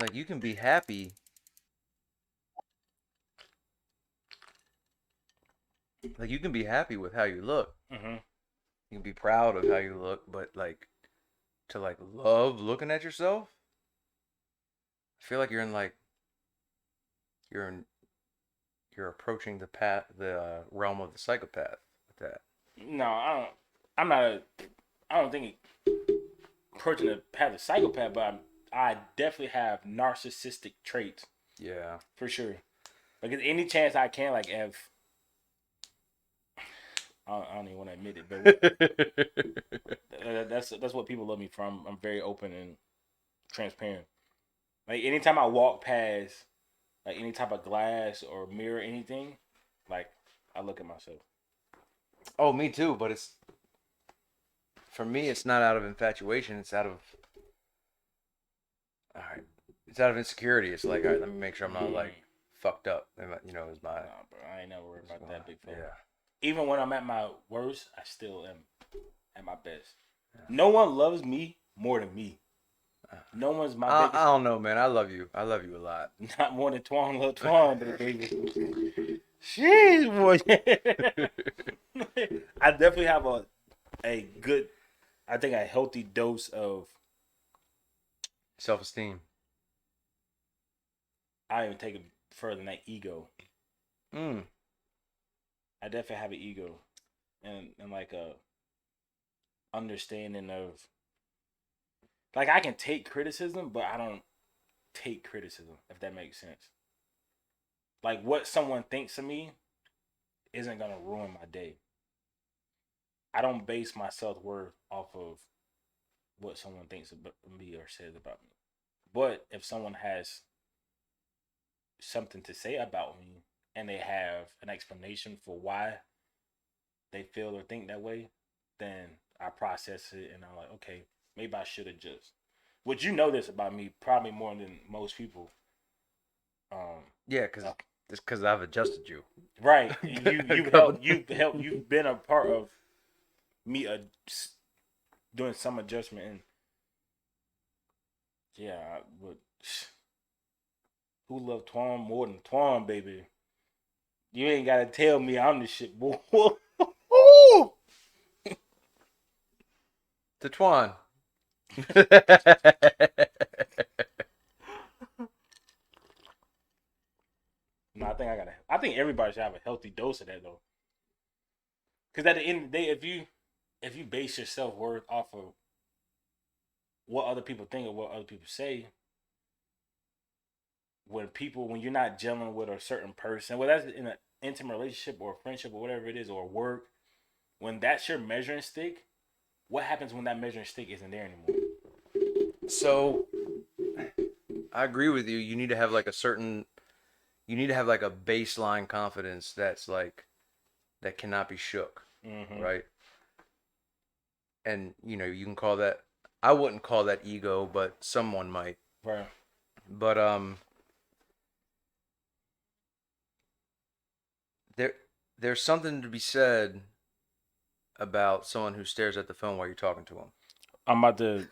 like you can be happy. Like you can be happy with how you look. Hmm. You can be proud of how you look, but like to like love looking at yourself, I feel like you're in you're approaching the realm of the psychopath with that. No, I don't. I'm not a. I don't think approaching the path of psychopath, but I definitely have narcissistic traits Yeah. for sure. Like any chance I can, like if I don't even want to admit it, but that's what people love me from. I'm very open and transparent. Like anytime I walk past like any type of glass or mirror, anything, like I look at myself. Oh, me too, but it's for me it's not out of infatuation, it's out of all right. It's out of insecurity. It's like, all right, let me make sure I'm not like Mm. fucked up. You know, is my, Nah, bro, I ain't never worried is about my that big fella. yeah. Even when I'm at my worst, I still am at my best. Yeah. No one loves me more than me. No one's my I biggest. don't know, man. I love you. I love you a lot. Not more than Twan love Twan, baby. Jeez, boy. I definitely have a good, I think a healthy dose of. Self-esteem. I even take it further than that ego. Mm. I definitely have an ego and like a understanding of like I can take criticism, but I don't take criticism if that makes sense. Like what someone thinks of me isn't gonna ruin my day. I don't base my self worth off of what someone thinks about me or says about me. But if someone has something to say about me and they have an explanation for why they feel or think that way, then I process it and I'm like, okay, maybe I should adjust. Which you know this about me probably more than most people. Um, Yeah, cause uh, just cause I've adjusted you. right? A couple. You've been a part of me doing some adjustment and yeah, but who love Twan more than Twan, baby? You ain't gotta tell me I'm the shit, boy. Tatuan. No, I think I gotta. I think everybody should have a healthy dose of that though. Because at the end of the day, if you base your self worth off of what other people think or what other people say, when you're not gelling with a certain person, whether that's in an intimate relationship or a friendship or whatever it is or work, when that's your measuring stick, what happens when that measuring stick isn't there anymore? So I agree with you. You need to have like a baseline confidence that's like that cannot be shook, Mm-hmm. right? And you know, you can call that I wouldn't call that ego, but someone might. Right. But there there's something to be said about someone who stares at the phone while you're talking to them. I'm about to.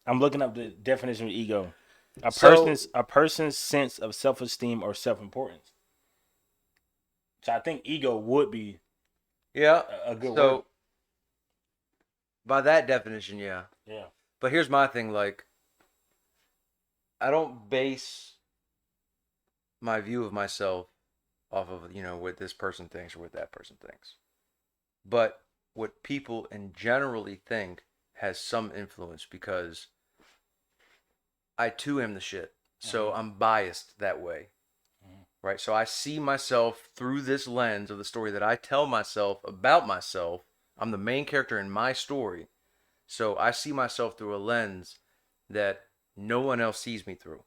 I'm looking up the definition of ego. So, A person's sense of self esteem or self importance. So I think ego would be yeah. a good word. So, by that definition, yeah. Yeah. But here's my thing like I don't base my view of myself off of, you know, what this person thinks or what that person thinks. But what people in generally think has some influence because I too am the shit. Mm-hmm. So I'm biased that way, Mm-hmm. right? So I see myself through this lens of the story that I tell myself about myself. I'm the main character in my story. So I see myself through a lens that no one else sees me through,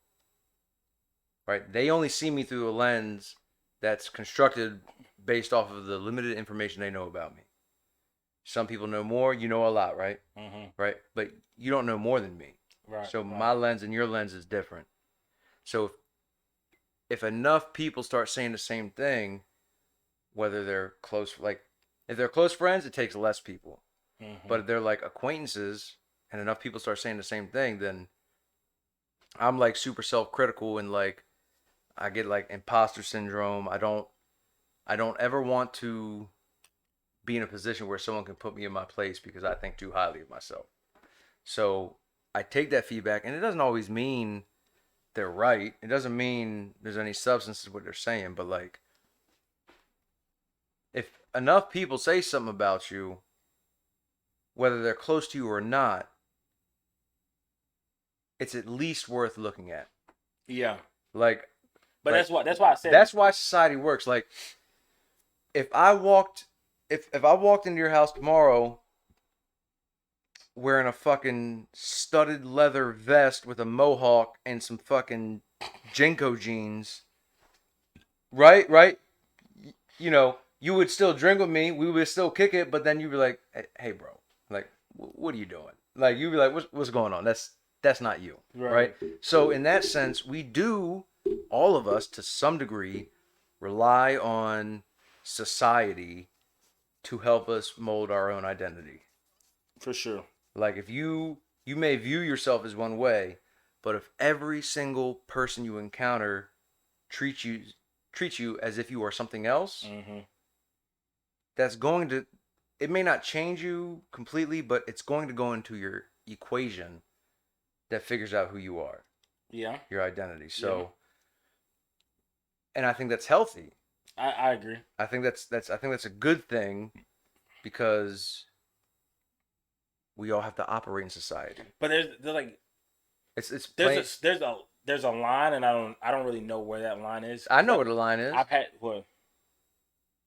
right? They only see me through a lens that's constructed based off of the limited information they know about me. Some people know more, you know a lot, right? Mm-hmm. Right? But you don't know more than me. Right. So Right. my lens and your lens is different. So if enough people start saying the same thing, whether they're close, like if they're close friends, it takes less people. Mm-hmm. But if they're like acquaintances and enough people start saying the same thing, then I'm like super self-critical and like I get like imposter syndrome. I don't ever want to be in a position where someone can put me in my place because I think too highly of myself. So I take that feedback, and it doesn't always mean they're right. It doesn't mean there's any substance to what they're saying, but like if enough people say something about you, whether they're close to you or not, it's at least worth looking at. Yeah, Like but like that's why I said that's why society works. Like if I walked if I walked into your house tomorrow wearing a fucking studded leather vest with a mohawk and some fucking Jinko jeans, right? Right? You know, you would still drink with me. We would still kick it, but then you'd be like, "Hey, bro, like, what are you doing?" Like, you'd be like, "What's going on?" That's not you, right? right. So in that sense, we do, all of us, to some degree, rely on society to help us mold our own identity. For sure. Like if you may view yourself as one way, but if every single person you encounter treats you treats you as if you are something else, Mm-hmm. that's going to it may not change you completely, but it's going to go into your equation that figures out who you are, Yeah. your identity. Yeah. So, and I think that's healthy. I agree. I think that's a good thing because we all have to operate in society. But there's like It's plain. there's a line, and I don't really know where that line is I because know what the line is. I've had well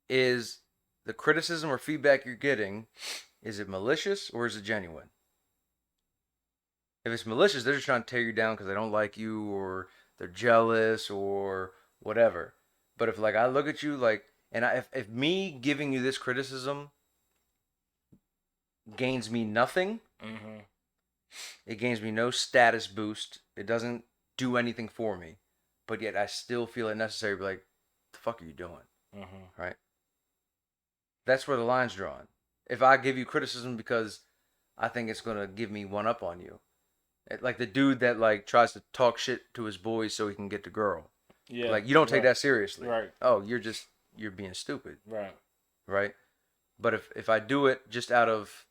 Is the criticism or feedback you're getting, is it malicious or is it genuine? If it's malicious, they're just trying to tear you down because they don't like you or they're jealous or whatever. But if like I look at you like, and if me giving you this criticism gains me nothing, mm-hmm. it gains me no status boost. It doesn't do anything for me, but yet I still feel it necessary to be like, the fuck are you doing? Mm-hmm. Right? That's where the line's drawn. If I give you criticism because I think it's gonna give me one up on you, like the dude that like tries to talk shit to his boys so he can get the girl. Yeah. Like you don't take Right. that seriously. Right. Oh, you're being stupid, Right. right? But if I do it just out of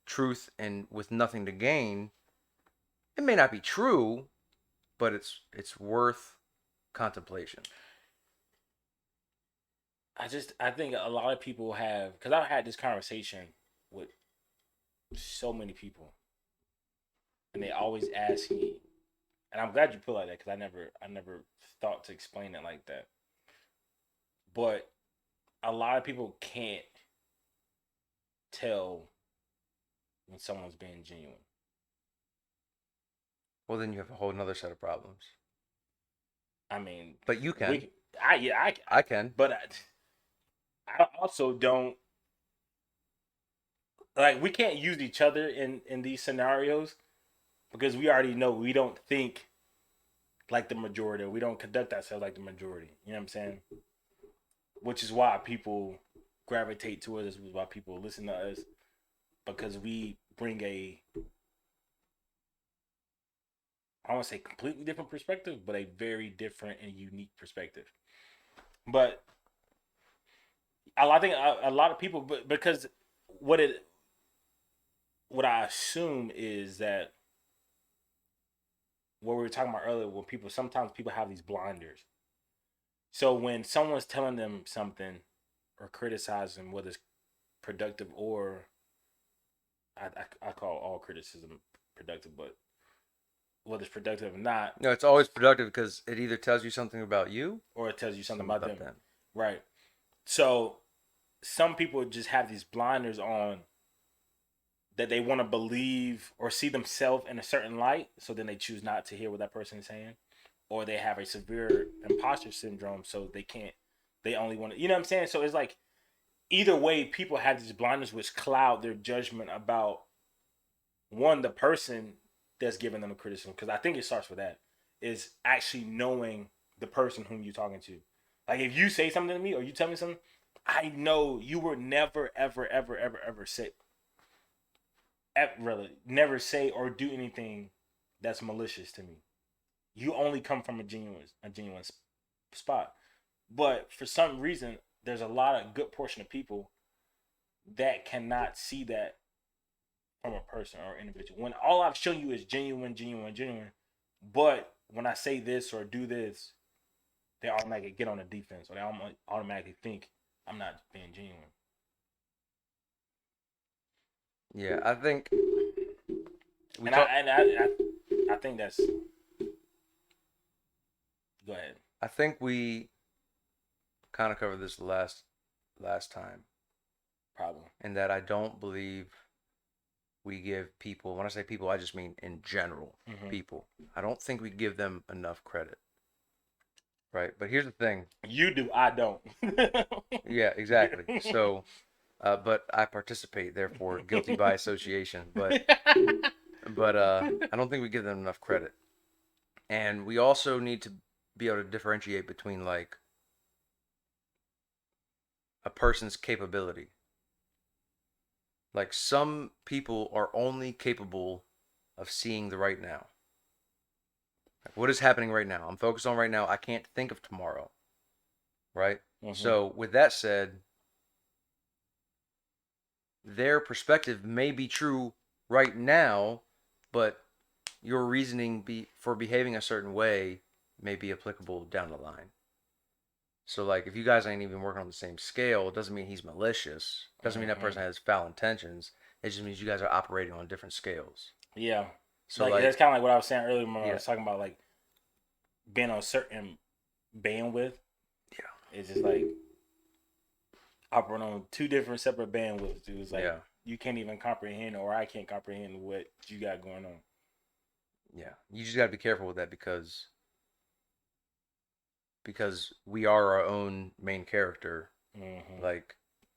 truth and with nothing to gain, it may not be true, but it's worth contemplation. I think a lot of people have because I've had this conversation with so many people, and they always ask me, and I'm glad you put it like that because I never thought to explain it like that. But a lot of people can't tell when someone's being genuine. Well, then you have a whole nother set of problems. I mean, But you can. we, I yeah, I can. but I also don't like we can't use each other in these scenarios because we already know we don't think like the majority. We don't conduct ourselves like the majority. You know what I'm saying? Which is why people gravitate to us. Which is why people listen to us because we bring a I don't want to say completely different perspective, but a very different and unique perspective. But I think a lot of people, but because what it what I assume is that what we were talking about earlier, when people sometimes people have these blinders. So when someone's telling them something or criticizing, whether it's productive or I call all criticism productive, but whether it's productive or not, No, it's always productive because it either tells you something about you, or it tells you something something about about them, them. right? So some people just have these blinders on that they want to believe or see themselves in a certain light, so then they choose not to hear what that person is saying, or they have a severe imposter syndrome, so they can't. They only want to, you know what I'm saying? So it's like either way, people have these blinders which cloud their judgment about one the person that's giving them a criticism. Because I think it starts with that is actually knowing the person whom you're talking to. Like if you say something to me or you tell me something, I know you were never, ever, ever, ever, ever say really never say or do anything that's malicious to me. you only come from a genuine spot. But for some reason, there's a lot of good portion of people that cannot see that from a person or individual. When all I've shown you is genuine, genuine, genuine, but when I say this or do this, they automatically get on the defense or they automatically think I'm not being genuine. Yeah, I think we And I talk. and I think that's go ahead. I think we kind of covered this last time, Problem. in that I don't believe we give people. When I say people, I just mean in general Mm-hmm. people. I don't think we give them enough credit, right? But here's the thing. You do, I don't. Yeah, exactly. So, but I participate, therefore guilty by association. But I don't think we give them enough credit, and we also need to be able to differentiate between like a person's capability. Like some people are only capable of seeing the right now. Like what is happening right now? I'm focused on right now. I can't think of tomorrow, right? Mm-hmm. So, with that said, their perspective may be true right now, but your reasoning for behaving a certain way may be applicable down the line. So, like, if you guys ain't even working on the same scale, it doesn't mean he's malicious. It doesn't mean that Mm-hmm. person has foul intentions. It just means you guys are operating on different scales. Yeah, So, like that's like, kind of like what I was saying earlier when I yeah, was talking about like being on a certain bandwidth. yeah, It's just like operating on two different separate bandwidths. Dude, it's like yeah, you can't even comprehend, or I can't comprehend what you got going on. yeah. You just got to be careful with that because we are our own main character. Mm-hmm. Like,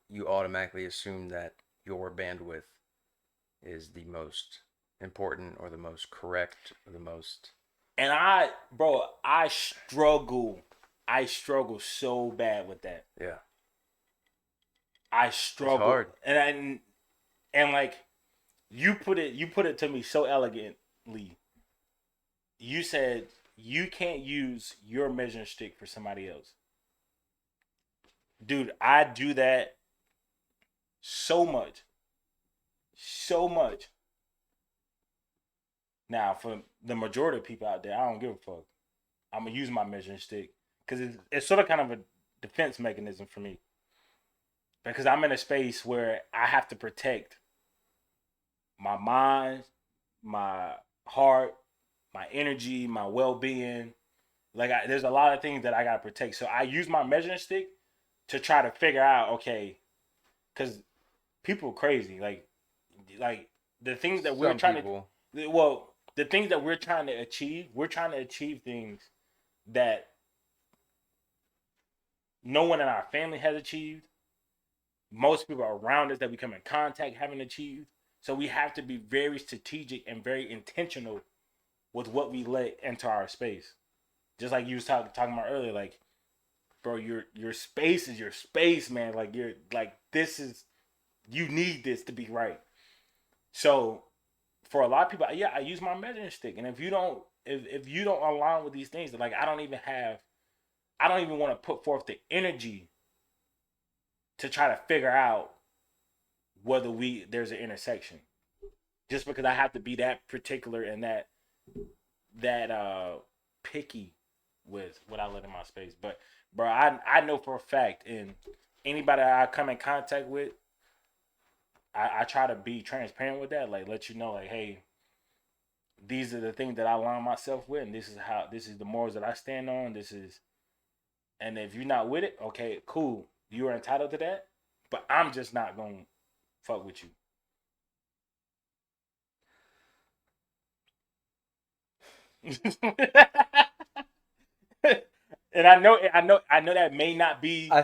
you automatically assume that your bandwidth is the most important or the most correct or the most. And bro, I struggle so bad with that. Yeah, I it's struggle, hard. and like you put it to me so elegantly. You said you can't use your measuring stick for somebody else, dude. I do that so much, so much. Now, for the majority of people out there, I don't give a fuck. I'm gonna use my measuring stick because it's sort of kind of a defense mechanism for me because I'm in a space where I have to protect my mind, my heart, my energy, my well being. Like there's a lot of things that I gotta protect. So I use my measuring stick to try to figure out, okay, because people are crazy. Like the things that we're Some trying people. to, well, the things that we're trying to achieve things that no one in our family has achieved. Most people around us that we come in contact haven't achieved. So we have to be very strategic and very intentional with what we let into our space. Just like you was talking about earlier, like, bro, your space is your space, man. Like you're like this is you need this to be right. So for a lot of people, yeah, I use my measuring stick. And if you don't align with these things, like I don't even want to put forth the energy to try to figure out whether there's an intersection. Just because I have to be that particular and that picky with what I let in my space. But bro, I know for a fact, and anybody I come in contact with, I try to be transparent with that. Like let you know, like, hey, these are the things that I align myself with, and this is the morals that I stand on. This is, and if you're not with it, okay, cool, you are entitled to that. But I'm just not gonna fuck with you. And I know that may not be. I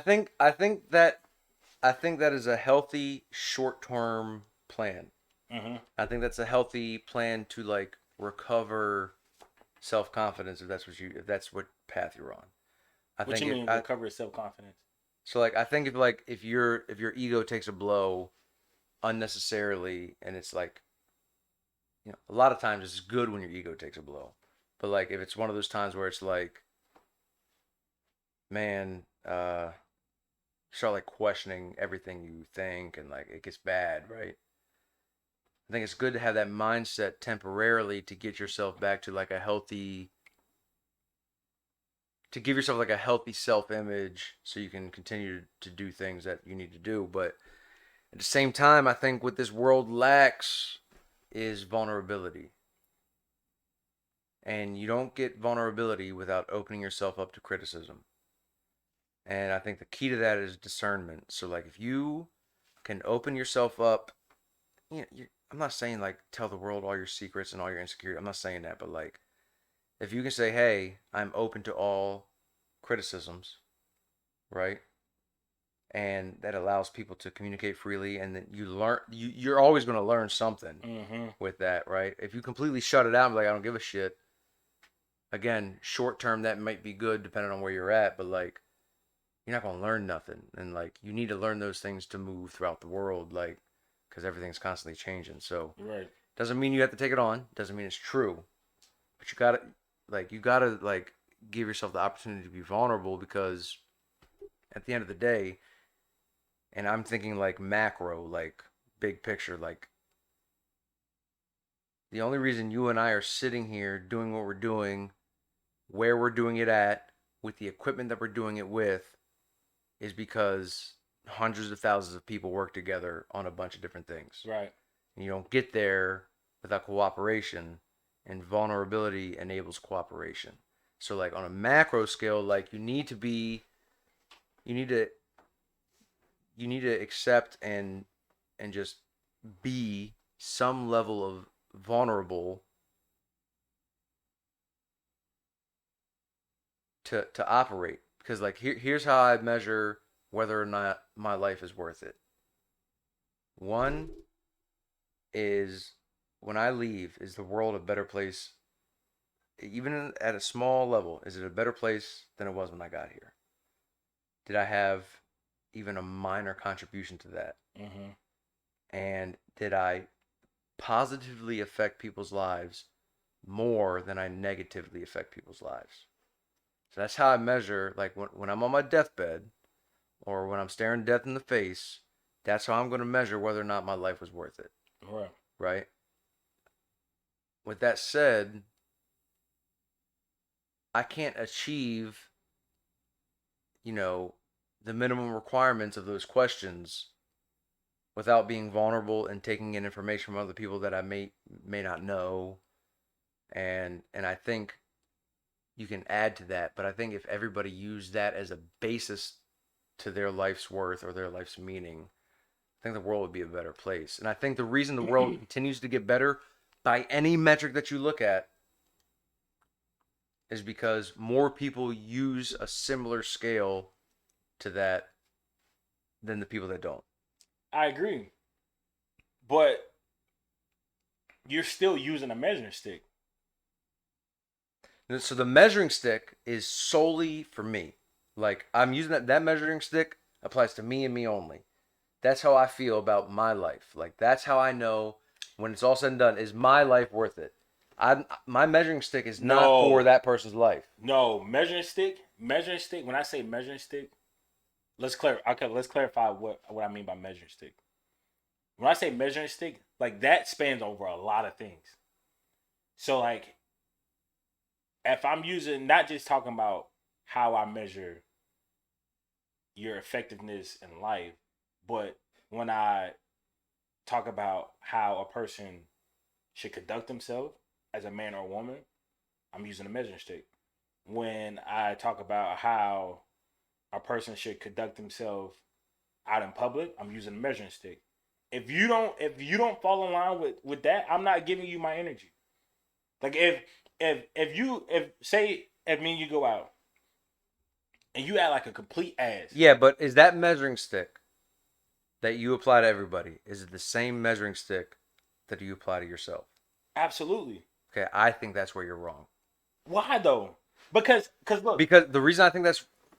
think that is a healthy short-term plan. Mm-hmm. I think that's a healthy plan to like recover self-confidence if that's what path you're on. I What think you it mean I recover self confidence? so like I think if your ego takes a blow unnecessarily, and it's like, a lot of times it's good when your ego takes a blow. But like if it's one of those times where it's like, man, start like questioning everything you think and like it gets bad, right? I think it's good to have that mindset temporarily to get yourself back to like a healthy to give yourself like a healthy self-image so you can continue to do things that you need to do. But at the same time, I think what this world lacks is vulnerability. And you don't get vulnerability without opening yourself up to criticism. And I think the key to that is discernment. So like if you can open yourself up, I'm not saying like tell the world all your secrets and all your insecurity. I'm not saying that, but like if you can say, "Hey, I'm open to all criticisms," right? And that allows people to communicate freely, and then you're always going to learn something Mm-hmm. with that, right? If you completely shut it out and be like, I don't give a shit, again, short term that might be good depending on where you're at, but like you're not going to learn nothing. And like you need to learn those things to move throughout the world, like because everything's constantly changing. So Right. doesn't mean you have to take it on, doesn't mean it's true, but you gotta give yourself the opportunity to be vulnerable, because at the end of the day, and I'm thinking like macro, like big picture, like the only reason you and I are sitting here doing what we're doing, where we're doing it at, with the equipment that we're doing it with, is because hundreds of thousands of people work together on a bunch of different things. Right. And you don't get there without cooperation, and vulnerability enables cooperation. So like on a macro scale, like you need to you need to accept and just be some level of vulnerable to operate, because like here's how I measure whether or not my life is worth it. One is, when I leave, is the world a better place, even at a small level? Is it a better place than it was when I got here? Did I have even a minor contribution to that? Mm-hmm. And did I positively affect people's lives more than I negatively affect people's lives? So that's how I measure, like when I'm on my deathbed or when I'm staring death in the face, that's how I'm going to measure whether or not my life was worth it, Right. right? With that said, I can't achieve, you know, the minimum requirements of those questions without being vulnerable and taking in information from other people that I may not know. And I think you can add to that, but I think if everybody used that as a basis to their life's worth or their life's meaning, I think the world would be a better place. And I think the reason the world continues to get better by any metric that you look at is because more people use a similar scale to that than the people that don't. I agree, but you're still using a measuring stick. So the measuring stick is solely for me. Like I'm using that measuring stick applies to me and me only. That's how I feel about my life. Like that's how I know when it's all said and done, is my life worth it? My measuring stick is not for No, that person's life. no, measuring stick. Measuring stick. When I say measuring stick, let's clarify. Okay, let's clarify what I mean by measuring stick. When I say measuring stick, like that spans over a lot of things. So like, if I'm using, not just talking about how I measure your effectiveness in life, but when I talk about how a person should conduct themselves as a man or a woman, I'm using a measuring stick. When I talk about how a person should conduct themselves out in public, I'm using a measuring stick. If you don't fall in line with that, I'm not giving you my energy. Like if me and you go out and you act like a complete ass. Yeah, but is that measuring stick that you apply to everybody, is it the same measuring stick that you apply to yourself? Absolutely. Okay, I think that's where you're wrong. Why though? Because look. Because the reason I think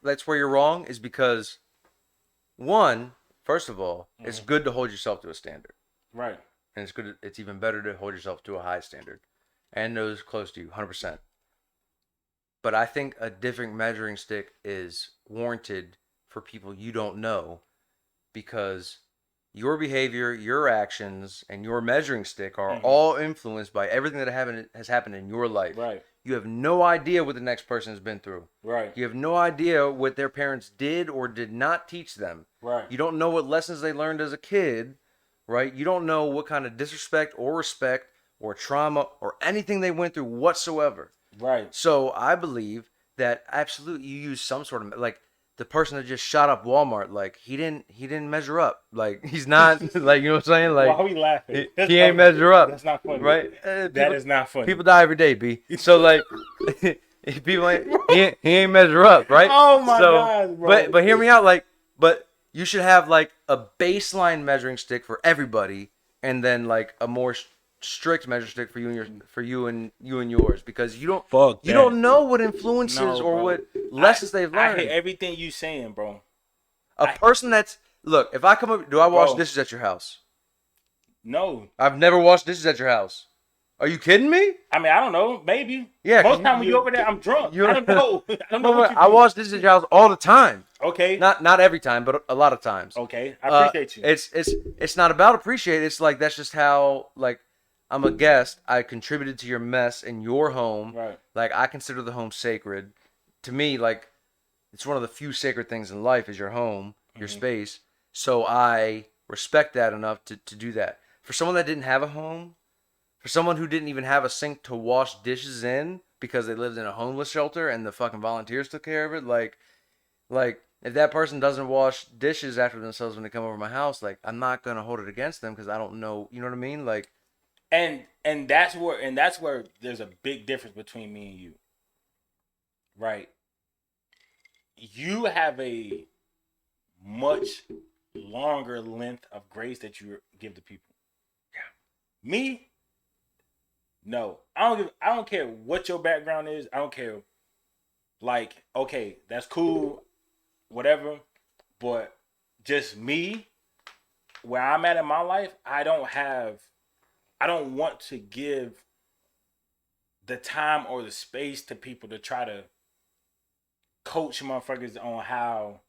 that's where you're wrong is because, one, first of all, it's Mhm. good to hold yourself to a standard, Right. and it's even better to hold yourself to a high standard, and those close to you, 100%. but I think a different measuring stick is warranted for people you don't know, because your behavior, your actions, and your measuring stick are Mm-hmm. all influenced by everything that has happened in your life. Right. You have no idea what the next person has been through. Right. You have no idea what their parents did or did not teach them. Right. You don't know what lessons they learned as a kid, right? You don't know what kind of disrespect or respect or trauma or anything they went through whatsoever. Right. So I believe that absolutely you use some sort of, like, the person that just shot up Walmart, like he didn't measure up. Like he's not like, you know what I'm saying? Why Like are we laughing? he ain't measure up, That's not funny. right? That is not funny. People die every day, B. So like people ain't, he ain't measure up, right? Oh my So, God, bro. but hear me out, like, but you should have like a baseline measuring stick for everybody, and then like a more strict measure stick for you and yours, because Fuck you that. don't know what influences No, or bro. what lessons they've I learned. hear everything you saying, bro. A person that's, look, if I come up, do I wash Bro. dishes at your house? No. I've never washed dishes at your house. Are you kidding me? I mean, I don't know. Maybe. Yeah, Most time when you over there, I'm drunk. I don't know. I don't know what you I do. wash dishes at your house all the time. Okay. Not every time, but a lot of times. Okay. I appreciate you. It's not about appreciate. It's like, that's just how, like, I'm a guest. I contributed to your mess in your home. Right. Like, I consider the home sacred. To me, like, it's one of the few sacred things in life is your home, your space. So I respect that enough to do that. For someone that didn't have a home, for someone who didn't even have a sink to wash dishes in because they lived in a homeless shelter and the fucking volunteers took care of it, like if that person doesn't wash dishes after themselves when they come over my house, like, I'm not gonna hold it against them because I don't know. You know what I mean? Like, And that's where there's a big difference between me and you. Right. You have a much longer length of grace that you give to people. Yeah. Me, no. I don't care what your background is. I don't care. Like, okay, that's cool, whatever. But just me, where I'm at in my life, I don't want to give the time or the space to people to try to coach motherfuckers on how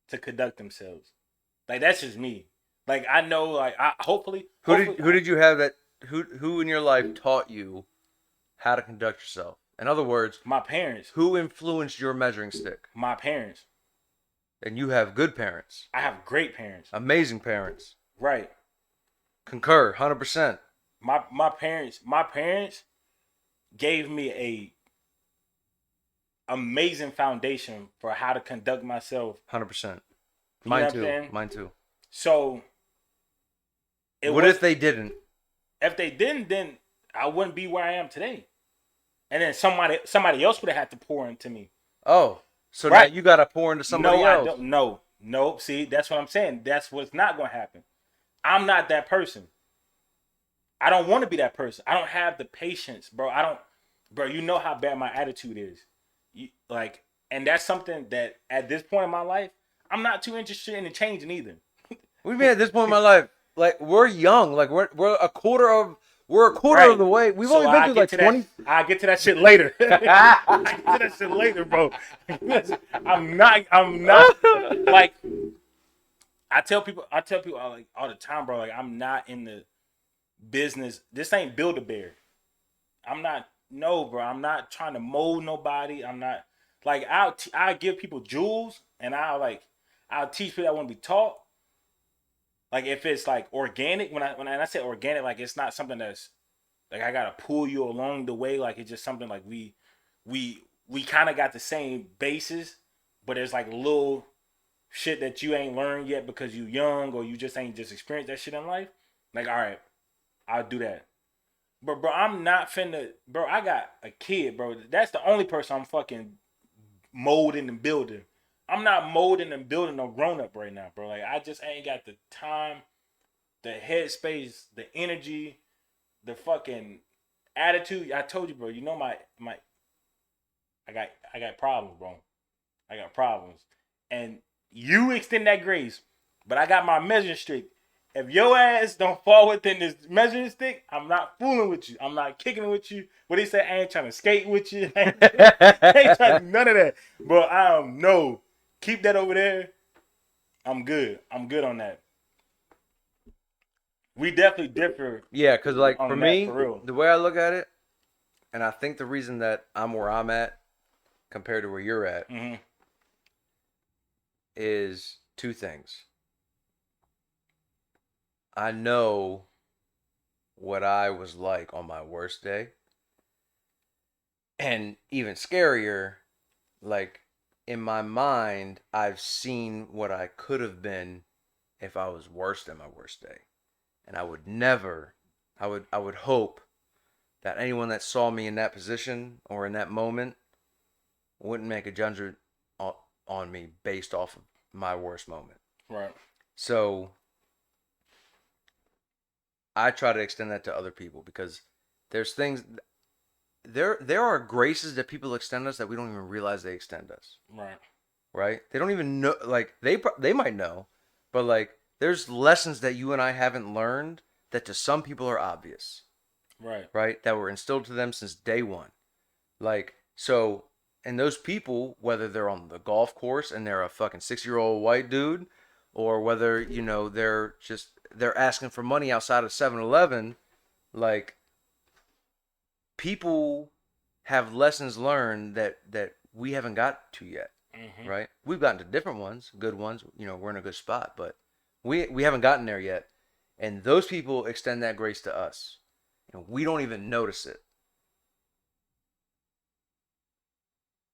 to conduct themselves. Like, that's just me. Like, I know, like, hopefully who did you have that? Who in your life taught you how to conduct yourself? In other words, my parents. who influenced your measuring stick? My parents. And you have good parents, I have great parents. amazing parents. Right. Concur, 100%. My parents gave me a amazing foundation for how to conduct myself. 100%. You know Mine what I'm too. saying? Mine too. So What if they didn't? If they didn't, then I wouldn't be where I am today. And then somebody else would have had to pour into me. Oh, so Right. now you got to pour into somebody else. I don't. No. See, that's what I'm saying. That's what's not going to happen. I'm not that person. I don't want to be that person. I don't have the patience, bro. Bro. You know how bad my attitude is. And that's something that at this point in my life, I'm not too interested in changing either. We've been at this point in my life. Like, we're young. Like, we're a quarter of Right. of the way. We've So only been I'll through get like to 20. I'll get to that shit later. I'll get to that shit later, bro. I'm not like I tell people like all the time, bro. Like, I'm not in the business. This ain't Build-A-Bear. I'm not. No, bro. I'm not trying to mold nobody. I'm not like I'll give people jewels and I'll teach people that want to be taught. Like, if it's like organic, when I say organic, like, it's not something that's like I gotta pull you along the way. Like, it's just something like we kind of got the same basis, but there's like little shit that you ain't learned yet because you young or you just ain't just experienced that shit in life. Like, all right, I'll do that. But bro, I'm not finna. Bro, I got a kid, bro. That's the only person I'm fucking molding and building. I'm not molding and building no grown up right now, bro. Like, I just ain't got the time, the headspace, the energy, the fucking attitude. I told you, bro. You know my I got problems, bro. I got problems, and you extend that grace, but I got my measuring stick, If your ass don't fall within this measuring stick, I'm not fooling with you. I'm not kicking it with you. What they say, I ain't trying to skate with you. I ain't trying to do none of that. But no, keep that over there. I'm good. I'm good on that. We definitely differ Yeah, because like for on that for me, real. the way I look at it, and I think the reason that I'm where I'm at compared to where you're at Mm-hmm. is two things. I know what I was like on my worst day, and even scarier, like in my mind, I've seen what I could have been if I was worse than my worst day. And I would never, I would hope that anyone that saw me in that position or in that moment wouldn't make a judgment on me based off of my worst moment. Right. So I try to extend that to other people because there's things there are graces that people extend us that we don't even realize they extend us. Right. Right? They don't even know. Like they might know, but like there's lessons that you and I haven't learned that to some people are obvious. Right. Right? That were instilled to them since day one. Like so, and those people, whether they're on the golf course and they're a fucking 6-year-old white dude, or whether they're asking for money outside of 7-Eleven, like people have lessons learned that we haven't got to yet, Mm-hmm. right? We've gotten to different ones, good ones. We're in a good spot, but we haven't gotten there yet. And those people extend that grace to us, and we don't even notice it.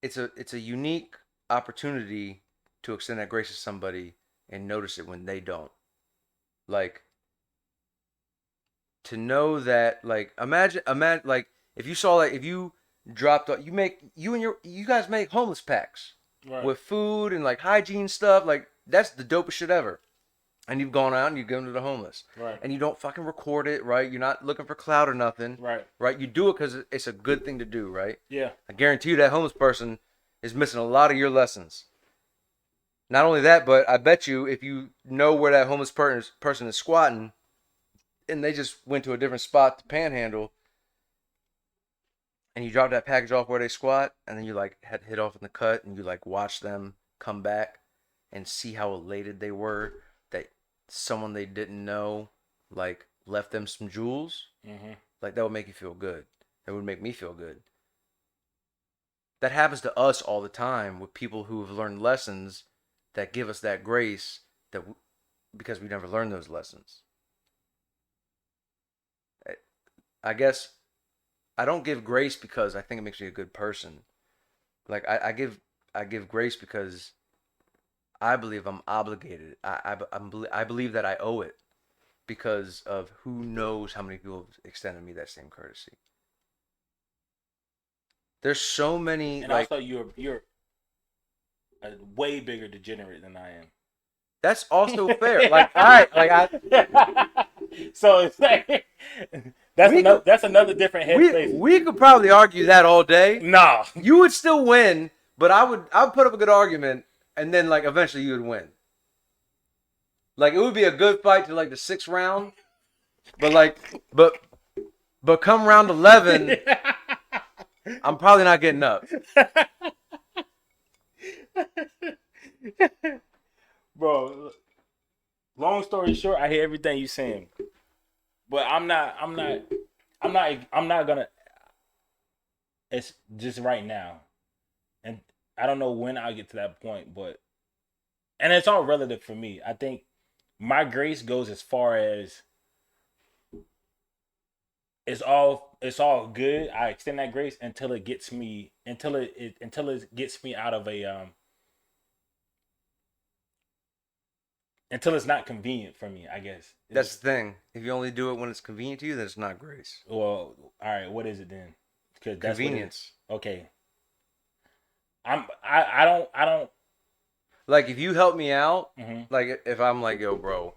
It's a unique opportunity to extend that grace to somebody and notice it when they don't. Like to know that, like imagine like if you saw, like if you dropped you guys make homeless packs Right. with food and like hygiene stuff. Like that's the dopest shit ever. And you've gone out and you give them to the homeless, Right. and you don't fucking record it, right? You're not looking for clout or nothing, Right. right? You do it because it's a good thing to do, right? Yeah. I guarantee you that homeless person is missing a lot of your lessons. Not only that, but I bet you if you know where that homeless person is squatting, and they just went to a different spot to panhandle, and you drop that package off where they squat, and then you like had hit off in the cut, and you like watch them come back and see how elated they were that someone they didn't know like left them some jewels. Mm-hmm. Like that would make you feel good. That would make me feel good. That happens to us all the time with people who have learned lessons that give us that grace because we never learned those lessons. I guess I don't give grace because I think it makes me a good person. Like I give grace because I believe I'm obligated. I believe that I owe it because of who knows how many people have extended me that same courtesy. There's so many And like also, you're a way bigger degenerate than I am. that's also fair. Like I like I So it's like we could that's another different we headspace. we could probably argue that all day. Nah. You would still win, but I would put up a good argument, and then like eventually you would win. Like it would be a good fight to like the 6th round, but but come round 11, I'm probably not getting up. Bro, long story short, I hear everything you saying. But I'm not gonna it's just right now. And I don't know when I'll get to that point, but and it's all relative for me. I think my grace goes as far as it's all good. I extend that grace until it gets me until it gets me out of a until it's not convenient for me, I guess. That's the thing. If you only do it when it's convenient to you, then it's not grace. Well, all right, what is it then? Because that's what it is. Convenience. Okay. I don't. Like if you help me out, Mm-hmm. like if I'm like, yo, bro,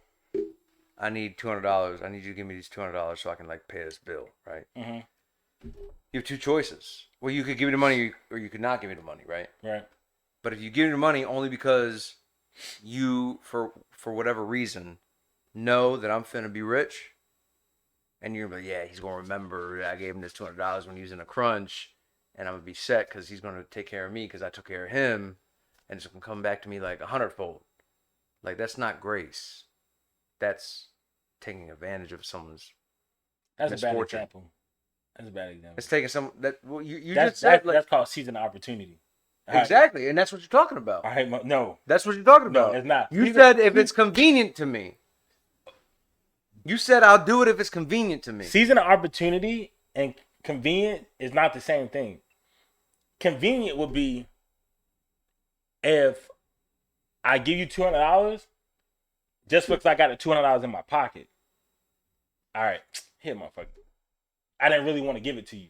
I need $200. I need you to give me these $200 so I can like pay this bill, right? Mm-hmm. You have two choices. Well, you could give me the money or you could not give me the money, right? Right. But if you give me the money only because you for whatever reason know that I'm finna be rich, and you're like, yeah, he's gonna remember I gave him this $200 when he was in a crunch, and I'm gonna be set because he's gonna take care of me because I took care of him, and it's gonna come back to me like 100-fold. Like that's not grace. That's taking advantage of someone's That's a bad misfortune. example. That's a bad example. It's taking some that well, you That's just said like that's called seizing the opportunity. exactly, and that's what you're talking about. All right, no, That's what you're talking no, about. it's not. You said if it's convenient to me. You said I'll do it if it's convenient to me. Seizing an opportunity and convenient is not the same thing. Convenient would be if I give you $200 just because I got the $200 in my pocket. All right, here, motherfucker. I didn't really want to give it to you.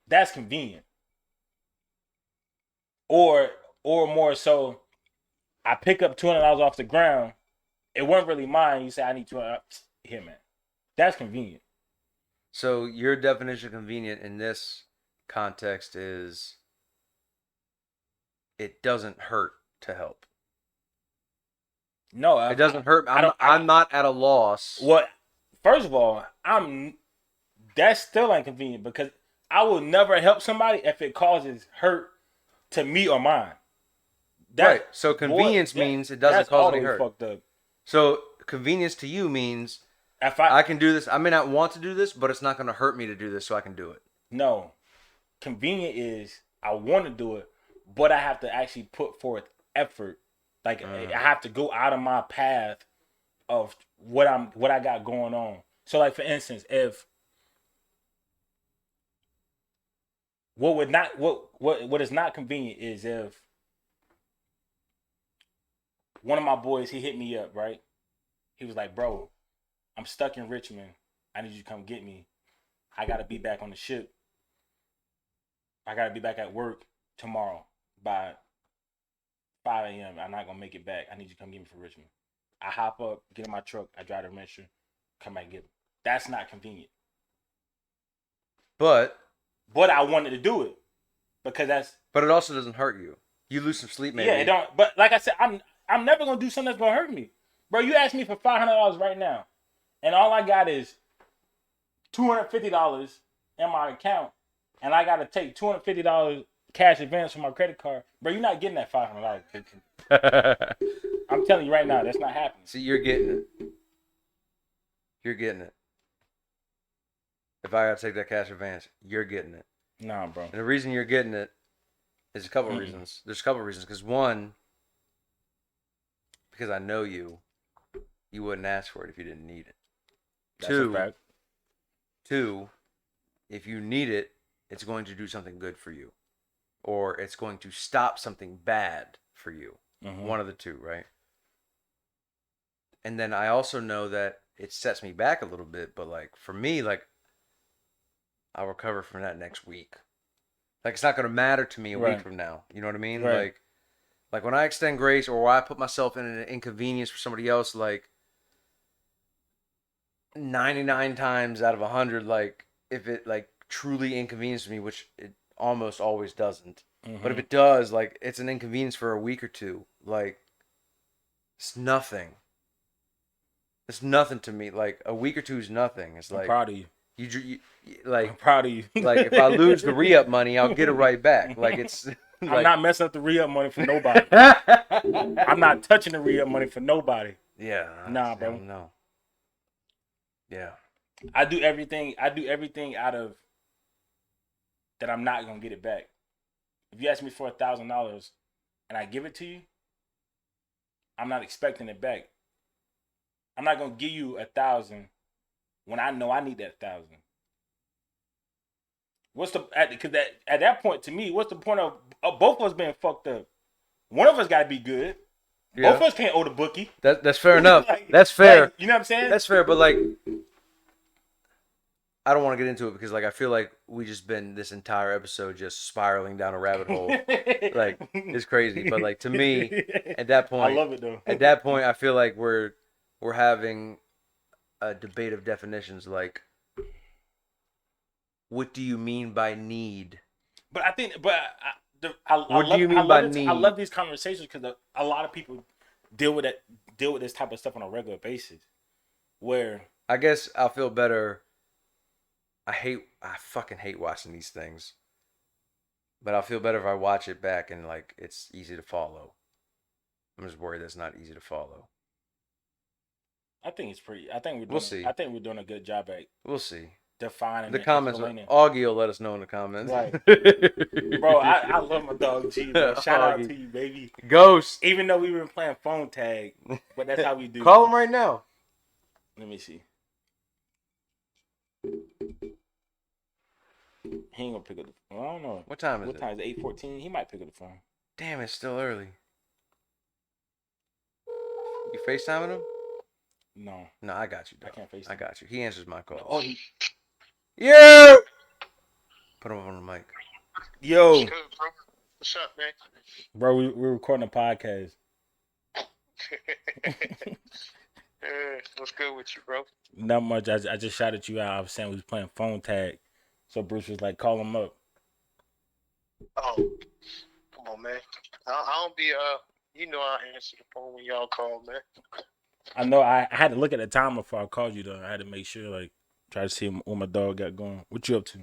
That's convenient. Or more so, I pick up $200 off the ground. It wasn't really mine. You say I need $200. Here, man. That's convenient. So your definition of convenient in this context is it doesn't hurt to help. No, It doesn't hurt. I'm not at a loss. What? First of all, that's still inconvenient because I will never help somebody if it causes hurt to me or mine. Right. So convenience means it doesn't cause any hurt. Fucked up. So convenience to you means if I can do this. I may not want to do this, but it's not going to hurt me to do this, so I can do it. No, convenient is I want to do it, but I have to actually put forth effort. Like I have to go out of my path of what I got going on. So like for instance, if what is not convenient is if one of my boys he hit me up, right? He was like, "Bro, I'm stuck in Richmond. I need you to come get me. I gotta be back on the ship. I gotta be back at work tomorrow by 5 a.m. I'm not gonna make it back. I need you to come get me from Richmond." I hop up, get in my truck, I drive to Richmond, come back and get me. That's not convenient. But I wanted to do it because that's. But it also doesn't hurt you. You lose some sleep, maybe. Yeah, it don't. But like I said, I'm never gonna do something that's gonna hurt me, bro. You ask me for $500 right now, and all I got is $250 in my account, and I gotta take $250 cash advance from my credit card, bro. You're not getting that $500. I'm telling you right now, that's not happening. See, you're getting it. You're getting it. If I gotta take that cash advance, you're getting it. Nah, bro. And the reason you're getting it is a couple reasons. There's a couple reasons. Because one, because I know you wouldn't ask for it if you didn't need it. That's a fact. Two, if you need it, it's going to do something good for you. Or it's going to stop something bad for you. Mm-hmm. One of the two, right? And then I also know that it sets me back a little bit, but like for me, like I'll recover from that next week. Like it's not gonna matter to me a week from now. You know what I mean? Right. Like when I extend grace or I put myself in an inconvenience for somebody else, like 99 times out of 100, like if it like truly inconveniences me, which it almost always doesn't. Mm-hmm. But if it does, like it's an inconvenience for a week or two. Like it's nothing. It's nothing to me. Like a week or two is nothing. It's like I'm proud of you. You like I'm proud of you. Like if I lose the re-up money, I'll get it right back. Like it's. Like, I'm not messing up the re-up money for nobody. I'm not touching the re-up money for nobody. Yeah. Nah, bro. No. Yeah. I do everything out of that. I'm not gonna get it back. If you ask me for $1,000 and I give it to you, I'm not expecting it back. I'm not gonna give you 1,000 when I know I need that 1,000. What's the because at that point to me, what's the point of both of us being fucked up? One of us got to be good. Yeah. Both of us can't owe the bookie. That's fair enough. Like, that's fair. Like, you know what I'm saying? That's fair, but like I don't want to get into it because like I feel like we just been this entire episode just spiraling down a rabbit hole. Like it's crazy, but like to me at that point, I love it though. At that point, I feel like we're having a debate of definitions. Like, what do you mean by need? But I think, what do you mean by need? I love these conversations because a lot of people deal with deal with this type of stuff on a regular basis. Where I guess I'll feel better. I fucking hate watching these things, but I'll feel better if I watch it back and like it's easy to follow. I'm just worried that's not easy to follow. I think it's pretty. I think we're We'll doing. see. I think we're doing a good job at We'll see. defining The and comments are explaining. Augie will let us know in the comments. Right. Bro, I love my dog G, bro. Shout out Augie. to you, baby. Ghost. Even though we've been playing phone tag, but that's how we do. Call him right now. Let me see. He ain't gonna pick up the phone. I don't know. What time is What it? time is it? 8:14. He might pick up the phone. Damn, it's still early. You FaceTiming him? No, No, I got you, dog. I can't FaceTime. I got you. He answers my calls. Oh, Yeah. Put him on the mic. yo, Good, bro. What's up, man? bro, we're recording a podcast. What's good with you, bro? Not much. I just shouted you out. I was saying we was playing phone tag, so Bruce was like, "Call him up." Oh, come on, man. I don't be you know I answer the phone when y'all call, man. I know. I had to look at the time before I called you though. I had to make sure, like, try to see what my dog got going. What you up to?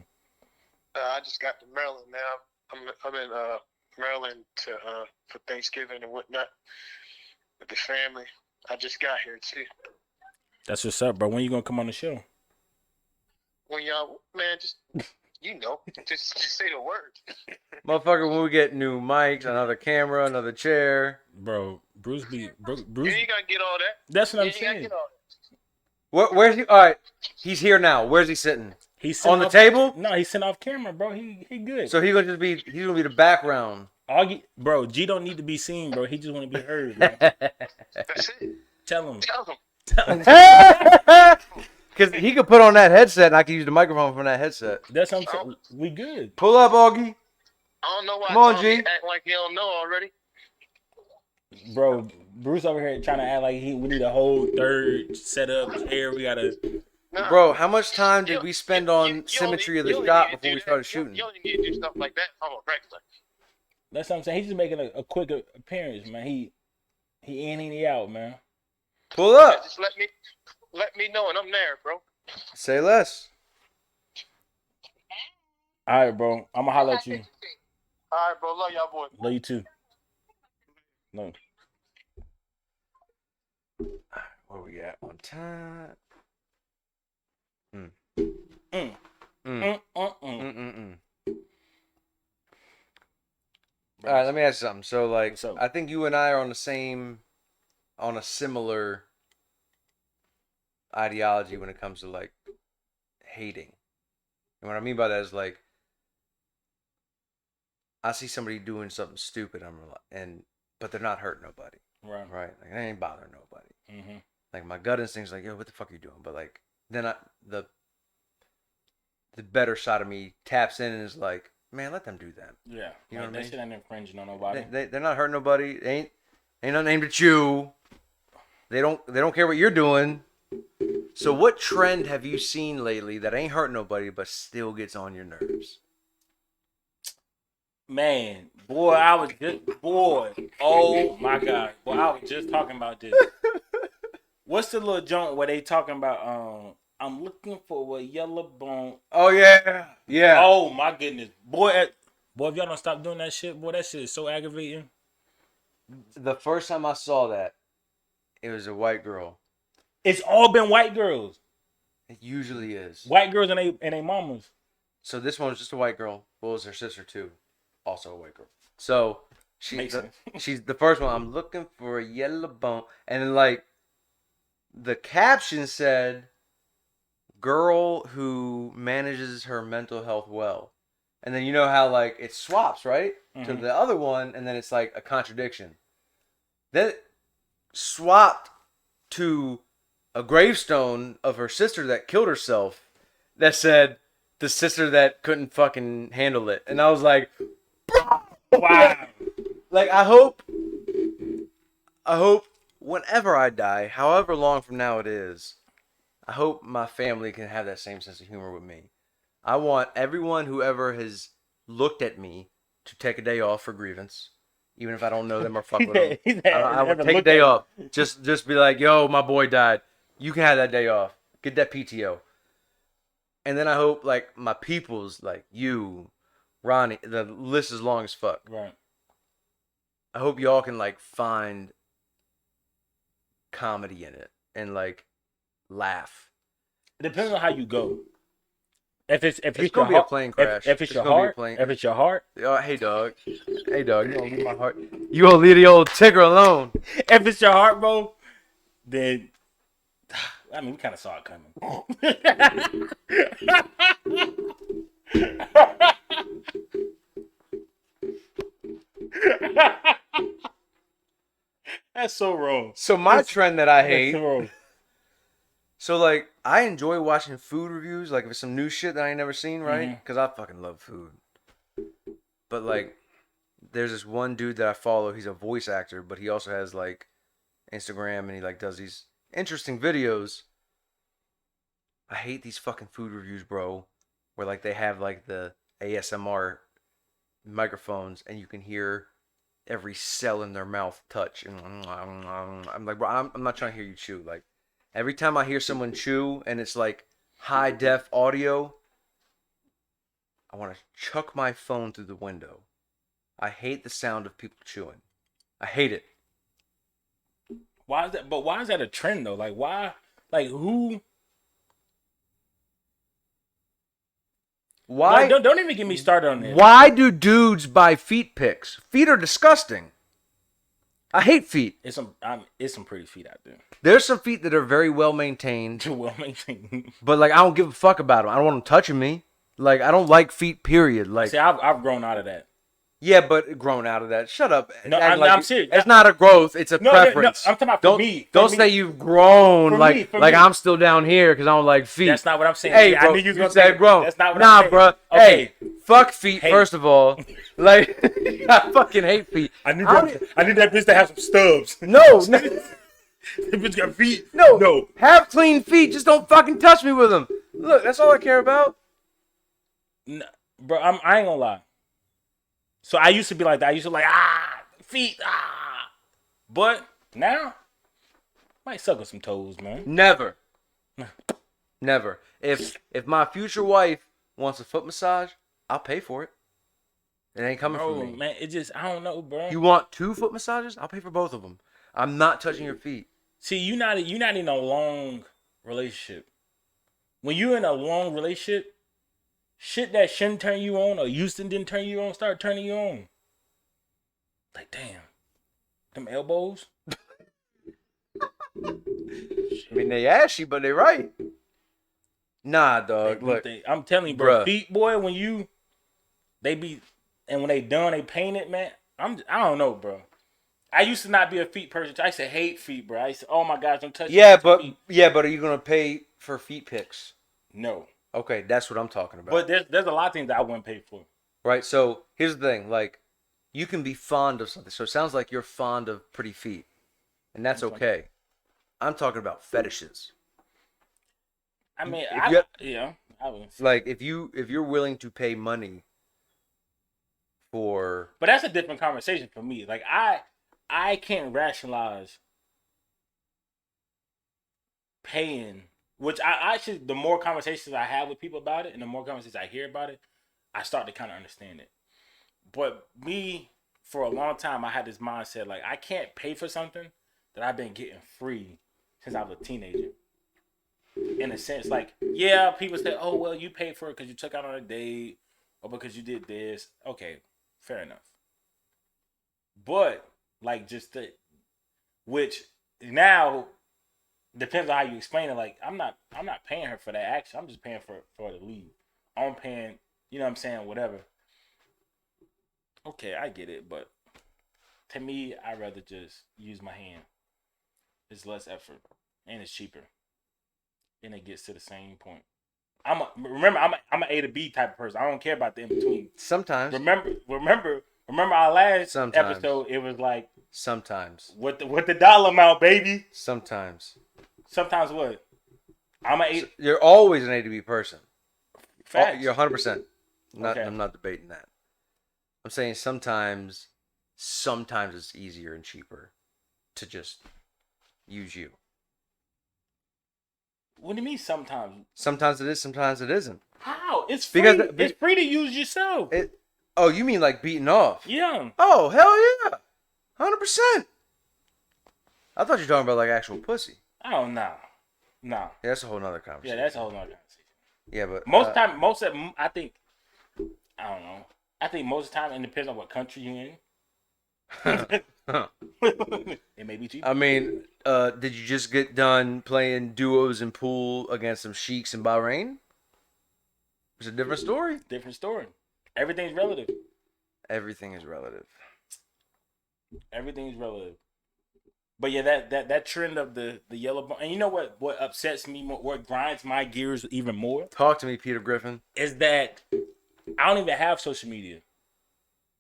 I just got to Maryland, man. I'm in Maryland to for Thanksgiving and whatnot with the family. I just got here too. That's what's up, bro. When you gonna come on the show? When y'all, man, just you know, just say the word. Motherfucker, when we get new mics, another camera, another chair. Bro, Bruce. You Bruce. ain't gotta get all that. That's what You I'm ain't gotta saying. get all Where's he? All right, he's here now. Where's he sitting? He's On the table? No, he's sitting off camera, bro. He good. So he's gonna be the background. Augie, bro, G don't need to be seen, bro. He just want to be heard, bro. that. That's it. Tell him. Tell them. Tell him. Because he could put on that headset and I can use the microphone from that headset. That's what I'm saying. We good. Pull up, Augie. I don't know why Come on, Tommy G. act like he don't know already. Bro, Bruce over here trying to act like we need a whole third setup chair. We gotta. Nah. Bro, how much time did we spend on you symmetry of you the only shot need to before do we that. started You shooting? only need to do stuff like that on a regular. That's what I'm saying. He's just making a quick appearance, man. He in and he out, man. Pull up. Just let me know and I'm there, bro. Say less. All right, bro. I'm gonna holler at you. All right, bro. Love y'all, boys. Love you too. No. Where we at on time? Mm. Mm. Mm. Mm-mm-mm. All right, let me ask you something. So, like, What's up? I think you and I are on a similar ideology when it comes to like hating. And what I mean by that is like, I see somebody doing something stupid, but they're not hurting nobody, Right. right? Like, they ain't bothering nobody. Mm-hmm. Like, my gut instinct's like, yo, what the fuck are you doing? But like, then the better side of me taps in and is like, man, let them do them. Yeah. You know what I That mean? shit ain't infringing on nobody. They're not hurting nobody. Ain't nothing aimed at you. They don't care what you're doing. So what trend have you seen lately that ain't hurting nobody but still gets on your nerves? Man, boy, oh my god, boy, I was just talking about this. What's the little joint where they talking about? I'm looking for a yellow bone. Oh yeah, yeah. Oh my goodness, boy, if y'all don't stop doing that shit, boy, that shit is so aggravating. The first time I saw that, it was a white girl. It's all been white girls, It usually is. white girls and they mamas. So this one was just a white girl. What was her sister too? Also a white girl. So she's the first one. I'm looking for a yellow bone, and then like the caption said, "Girl who manages her mental health well," and then you know how like it swaps right to Mhm. the other one, and then it's like a contradiction. Then it swapped to a gravestone of her sister that killed herself that said the sister that couldn't fucking handle it, and I was like, Wow. like I hope whenever I die, however long from now it is, I hope my family can have that same sense of humor with me. I want everyone who ever has looked at me to take a day off for grievance even if I don't know them or fuck with them. He's I would never take a looked day at off. Just be like, yo, my boy died. You can have that day off. Get that PTO. And then I hope like my peoples, like you, Ronnie, the list is long as fuck. Right. I hope y'all can like find comedy in it and like laugh. It depends on how you go. If it's It's your gonna be a heart, plane crash. if it's your gonna be a heart, plane. if it's your heart, Oh, hey dog, you gonna leave my heart. You gonna leave the old Tigger alone. if it's your heart, bro, then I mean we kind of saw it coming. That's so wrong. So my trend that I That's hate. so wrong. So like I enjoy watching food reviews. Like if it's some new shit that I ain't never seen, right? Mhm. Because I fucking love food. But like, there's this one dude that I follow. He's a voice actor, but he also has like Instagram and he like does these interesting videos. I hate these fucking food reviews, bro. Where like they have like the ASMR microphones and you can hear every cell in their mouth touch. And I'm like, bro, I'm not trying to hear you chew. Like every time I hear someone chew and it's like high def audio, I want to chuck my phone through the window. I hate the sound of people chewing. I hate it. Why is that? But why is that a trend though? Like why? Like who? Why? Don't even get me started on this. Why do dudes buy feet pics? Feet are disgusting. I hate feet. It's some pretty feet out there. There's some feet that are very well maintained, Too well maintained. but like I don't give a fuck about them. I don't want them touching me. Like I don't like feet. Period. Like See, I've grown out of that. yeah, but grown out of that. Shut up. No, Act I'm serious. It's not a growth. It's a preference. I'm talking about for don't me. don't say you've grown. For Like me, for like me. I'm still down here because I don't like feet. That's not what I'm saying. Hey, Yeah, bro, I knew you was gonna said say grown. That's not what nah, I'm saying. bro. Okay. Hey, fuck feet. Hey. First of all, like I fucking hate feet. I need that bitch to have some stubs. No, That bitch got feet. no. Have clean feet. Just don't fucking touch me with them. Look, that's all I care about. No, bro, I ain't gonna lie. So I used to be like that. I used to like feet but now might suck on some toes, man. Never. Never. If my future wife wants a foot massage, I'll pay for it. It ain't coming Bro, from me. man, it just I don't know, bro. You want 2 foot massages? I'll pay for both of them. I'm not touching your feet. See, you not in a long relationship. When you're in a long relationship, shit that shouldn't turn you on or Houston didn't turn you on start turning you on. Like damn, them elbows. I mean, they ashy, but they right. Nah, dog. Look, I'm telling you, bro. Bruh. Feet, boy, when they done, they paint it, man. I don't know, bro. I used to not be a feet person. I used to hate feet, bro. I used to, oh my gosh, don't touch yeah, my but feet. are you gonna pay for feet pics? No. Okay, that's what I'm talking about. But there's a lot of things that I wouldn't pay for. Right. So here's the thing. Like, you can be fond of something. So it sounds like you're fond of pretty feet, and that's okay. I'm talking about fetishes. I mean, I would. Like if you're willing to pay money for, But that's a different conversation for me. Like I can't rationalize paying, which I actually the more conversations I have with people about it and the more conversations I hear about it, I start to kind of understand it. But me, for a long time, I had this mindset like I can't pay for something that I've been getting free since I was a teenager. In a sense, like, yeah, people say, oh, well, you paid for it because you took out on a date or because you did this. Okay, fair enough. But, like, which now depends on how you explain it. Like, I'm not paying her for that action. I'm just paying for the leave. I'm paying, you know what I'm saying, whatever. Okay, I get it, but to me, I'd rather just use my hand. It's less effort and it's cheaper. And it gets to the same point. I'm an A to B type of person. I don't care about the in between. sometimes. Remember our last Sometimes. episode. It was like Sometimes. with the dollar amount, baby. Sometimes. Sometimes what? I'm an A. You're always an A to B person. Facts. You're 100%. Okay. I'm not debating that. I'm saying sometimes sometimes it's easier and cheaper to just use you. What do you mean sometimes? Sometimes it is, sometimes it isn't. How? It's free. It's free to use yourself. Oh, you mean like beating off? Yeah. Oh, hell yeah. 100%. I thought you were talking about like actual pussy. Oh, no. No. Yeah, that's a whole nother conversation. Yeah, that's a whole nother conversation. Yeah, but I think, I don't know. I think most of the time it depends on what country you're in. It may be cheap. I mean, did you just get done playing duos and pool against some sheiks in Bahrain? It's a different story. Different story. Everything's relative. Everything is relative. Everything's relative. But yeah, that trend of the yellow bone, and you know what upsets me more, what grinds my gears even more? Talk to me, Peter Griffin. Is that I don't even have social media.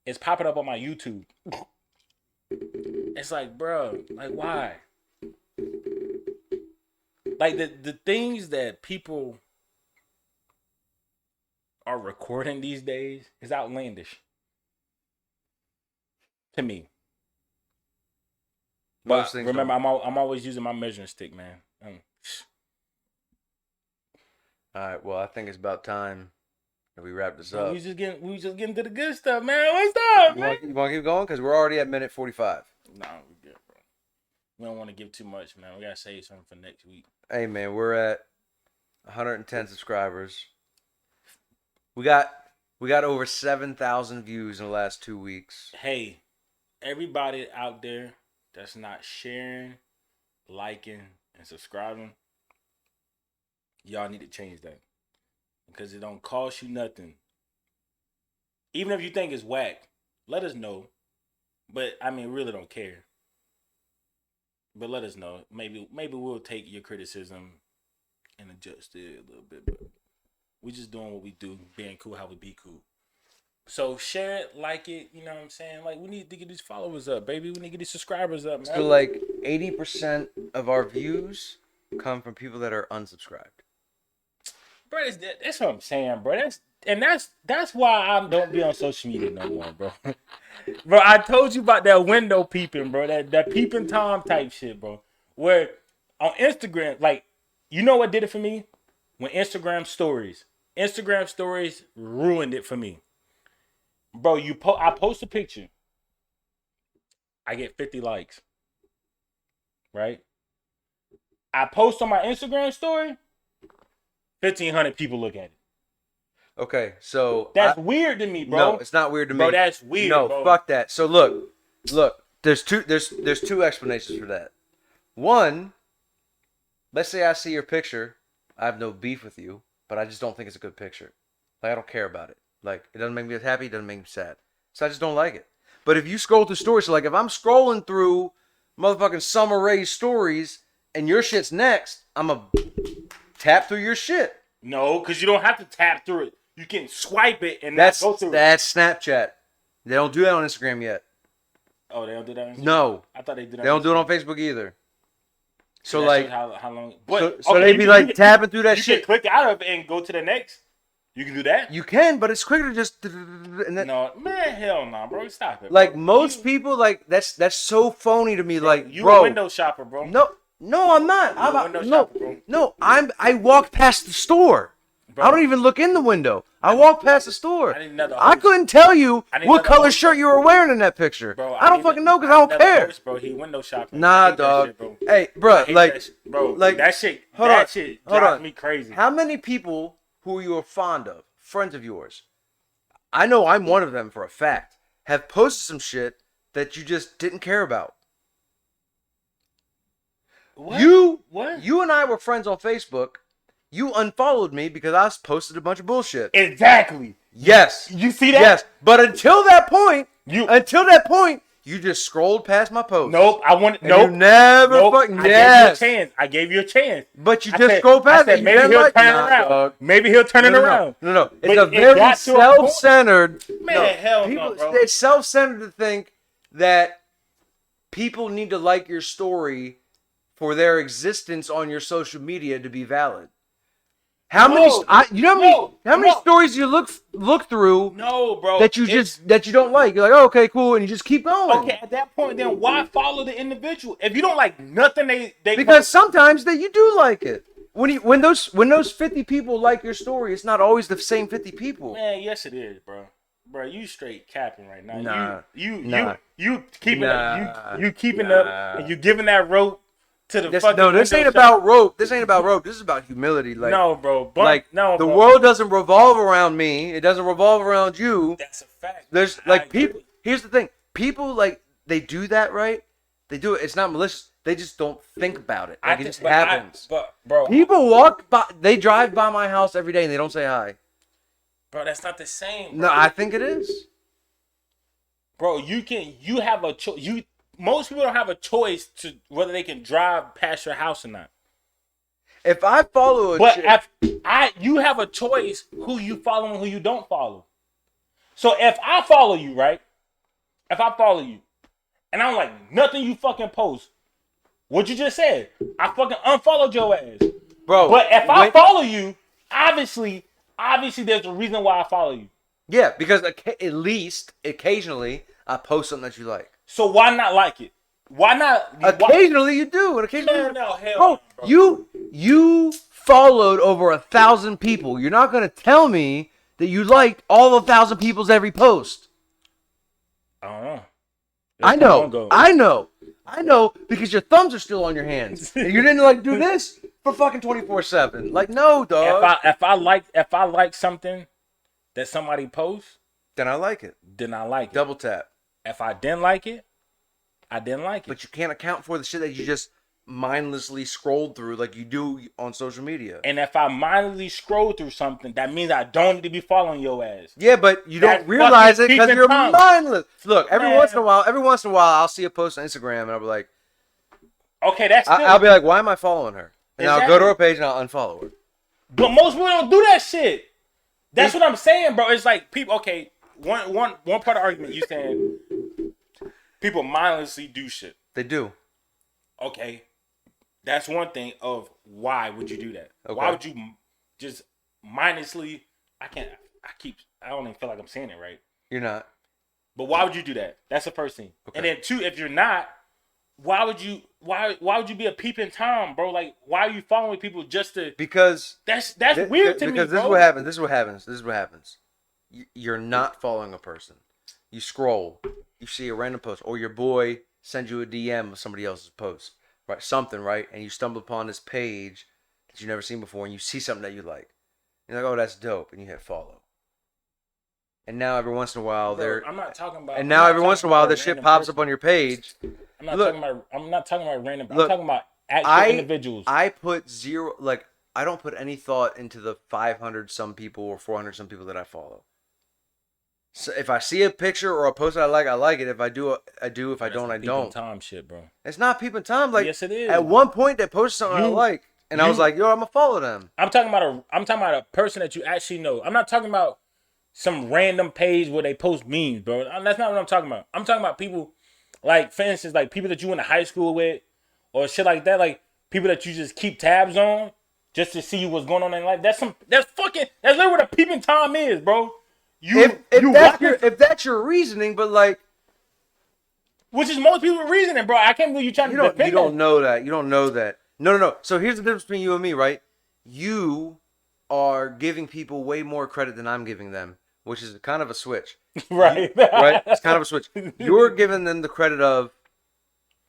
It's popping up on my YouTube. It's like, bro, like why? Like the things that people are recording these days is outlandish to me. But remember, I'm always using my measuring stick, man. All right, well, I think it's about time that we wrap this up. We just getting to the good stuff, man. What's up, man? You want to keep going? Because we're already at minute 45. No, we're good, bro. We don't want to give too much, man. We gotta save something for next week. Hey, man, we're at 110 subscribers. We got over 7,000 views in the last 2 weeks. Hey, everybody out there that's not sharing, liking, and subscribing, y'all need to change that. Because it don't cost you nothing. Even if you think it's whack, let us know. But I mean, really don't care. But let us know. Maybe we'll take your criticism and adjust it a little bit. But we just doing what we do, being cool how we be cool. So share it, like it, you know what I'm saying? Like, we need to get these followers up, baby. We need to get these subscribers up, man. So like 80% of our views come from people that are unsubscribed. Bro, that's what I'm saying, bro. That's why I don't be on social media no more, bro. Bro, I told you about that window peeping, bro. That peeping Tom type shit, bro. Where on Instagram, like, you know what did it for me? When Instagram stories ruined it for me. Bro, I post a picture. I get 50 likes. Right? I post on my Instagram story. 1,500 people look at it. Okay, so that's weird to me, bro. No, it's not weird to me. Bro, that's weird. No, bro. Fuck that. So look. There's two explanations for that. One, let's say I see your picture. I have no beef with you, but I just don't think it's a good picture. Like, I don't care about it. Like, it doesn't make me happy. It doesn't make me sad. So I just don't like it. But if you scroll through stories, so like if I'm scrolling through motherfucking Summer Rae's stories and your shit's next, I'm a tap through your shit. No, because you don't have to tap through it. You can swipe it and not go through it. That's Snapchat. They don't do that on Instagram yet. Oh, they don't do that on Instagram? No. I thought they did that. They don't do it on Facebook either. So like how long? But, so they be like tapping through that shit. You can click out of it and go to the next. You can do that. You can, but it's quicker to just. And then, no, man, hell no, bro. Stop it. Like bro. Most people, like that's so phony to me. Bro, like, you bro, a window shopper, bro. No, I'm not. I walk past the store. Bro. I don't even look in the window. I walk past the store. I couldn't tell you what color shirt you were wearing in that picture. Bro, I don't fucking know because I don't care. Host, bro, he window shopping. Nah, dog. Shit, bro. Hey, bro, like, that shit drives me crazy. How many people who you are fond of, friends of yours, I know I'm one of them for a fact, have posted some shit that you just didn't care about? What? You and I were friends on Facebook. You unfollowed me because I posted a bunch of bullshit. Exactly. Yes. You see that? Yes. But until that point, you just scrolled past my post. Nope. You never fucking. Yes. I gave you a chance. But you just scrolled past it. Maybe he'll turn it around. Dog. Maybe he'll turn it around. No. It's a very self-centered. Man, hell no, bro. It's self-centered to think that people need to like your story for their existence on your social media to be valid. How many? You know how many no. stories you look through No, bro. that you don't like? You're like, oh, okay, cool, and you just keep going. Okay, at that point, then why follow the individual if you don't like nothing they Because sometimes that you do like it. When those 50 people like your story, it's not always the same 50 people. Man, yes it is, bro. Bro, you straight capping right now. Nah, You keeping nah, you keeping nah. up and you giving that rope to the fucking this ain't about rope. This ain't about rope. This is about humility. Like no, bro. The world doesn't revolve around me. It doesn't revolve around you. That's a fact. There's like people. Here's the thing. People like they do that, right? They do it. It's not malicious. They just don't think about it. Like it just happens. Bro, people walk by. They drive by my house every day and they don't say hi. Bro, that's not the same. Bro. No, I think it is. Bro, you have a choice. Most people don't have a choice to whether they can drive past your house or not. If I follow you have a choice who you follow and who you don't follow. So if I follow you, right? If I follow you, and I don't like nothing you fucking post, what you just said, I fucking unfollowed your ass. Bro. But if I follow you, obviously there's a reason why I follow you. Yeah, because at least occasionally I post something that you like. So why not like it? Why not? Occasionally you do, and occasionally no, hell bro, no, bro. You followed over 1,000 people. You're not gonna tell me that you liked all 1,000 people's every post. I don't know. I know because your thumbs are still on your hands. And you didn't like do this for fucking 24/7. Like no, dog. If I like something that somebody posts, then I like it. Double tap. If I didn't like it, I didn't like it. But you can't account for the shit that you just mindlessly scrolled through like you do on social media. And if I mindlessly scroll through something, that means I don't need to be following your ass. Yeah, but you don't realize it because you're mindless. Look, every once in a while, I'll see a post on Instagram and I'll be like, okay, that's still... I'll be like, why am I following her? And I'll go to her page and I'll unfollow her. But most people don't do that shit. That's what I'm saying, bro. It's like people. Okay, one part of the argument you saying people mindlessly do shit. They do. Okay, that's one thing of why would you do that? Okay. Why would you just mindlessly? I don't even feel like I'm saying it right. You're not. But why would you do that? That's the first thing. Okay. And then two, if you're not, why would you be a peeping Tom, bro? Like, why are you following people just to? Because that's weird to me, bro. Because this is what happens. You're not following a person. You scroll, you see a random post, or your boy sends you a DM of somebody else's post, right? Something, right? And you stumble upon this page that you've never seen before, and you see something that you like. You're like, oh, that's dope, and you hit follow. And now every once in a while, I'm not talking about. And now every once in a while, this shit pops up on your page. I'm not talking about random. I'm talking about actual individuals. I put zero. Like, I don't put any thought into the 500 some people or 400 some people that I follow. So if I see a picture or a post that I like it. If I do, I do. If I don't, I don't. Time shit, bro. It's not peeping Tom. Like, yes, it is. At one point, they posted something I like, and I was like, yo, I'm gonna follow them. I'm talking about a person that you actually know. I'm not talking about some random page where they post memes, bro. That's not what I'm talking about. I'm talking about people, like, for instance, like people that you went to high school with, or shit like that. Like people that you just keep tabs on just to see what's going on in life. That's literally what a peeping Tom is, bro. If that's your reasoning, but like, which is most people's reasoning, bro. I can't believe you trying to defend. You don't know that. You don't know that. No. So here's the difference between you and me, right? You are giving people way more credit than I'm giving them, which is kind of a switch. Right. Right? It's kind of a switch. You're giving them the credit of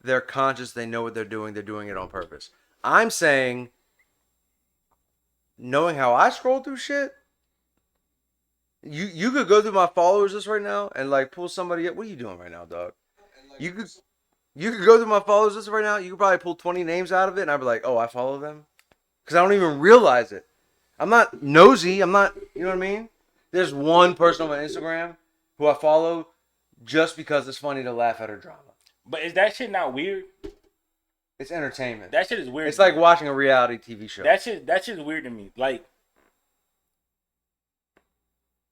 they're conscious, they know what they're doing it on purpose. I'm saying, knowing how I scroll through shit, you could go through my followers list right now and like pull somebody up. What are you doing right now, dog? You could go through my followers list right now. You could probably pull 20 names out of it, and I'd be like, oh, I follow them, because I don't even realize it. I'm not nosy. I'm not, you know what I mean? There's one person on my Instagram who I follow just because it's funny to laugh at her drama. But is that shit not weird? It's entertainment. That shit is weird. It's like watching a reality TV show. That shit is weird to me. Like,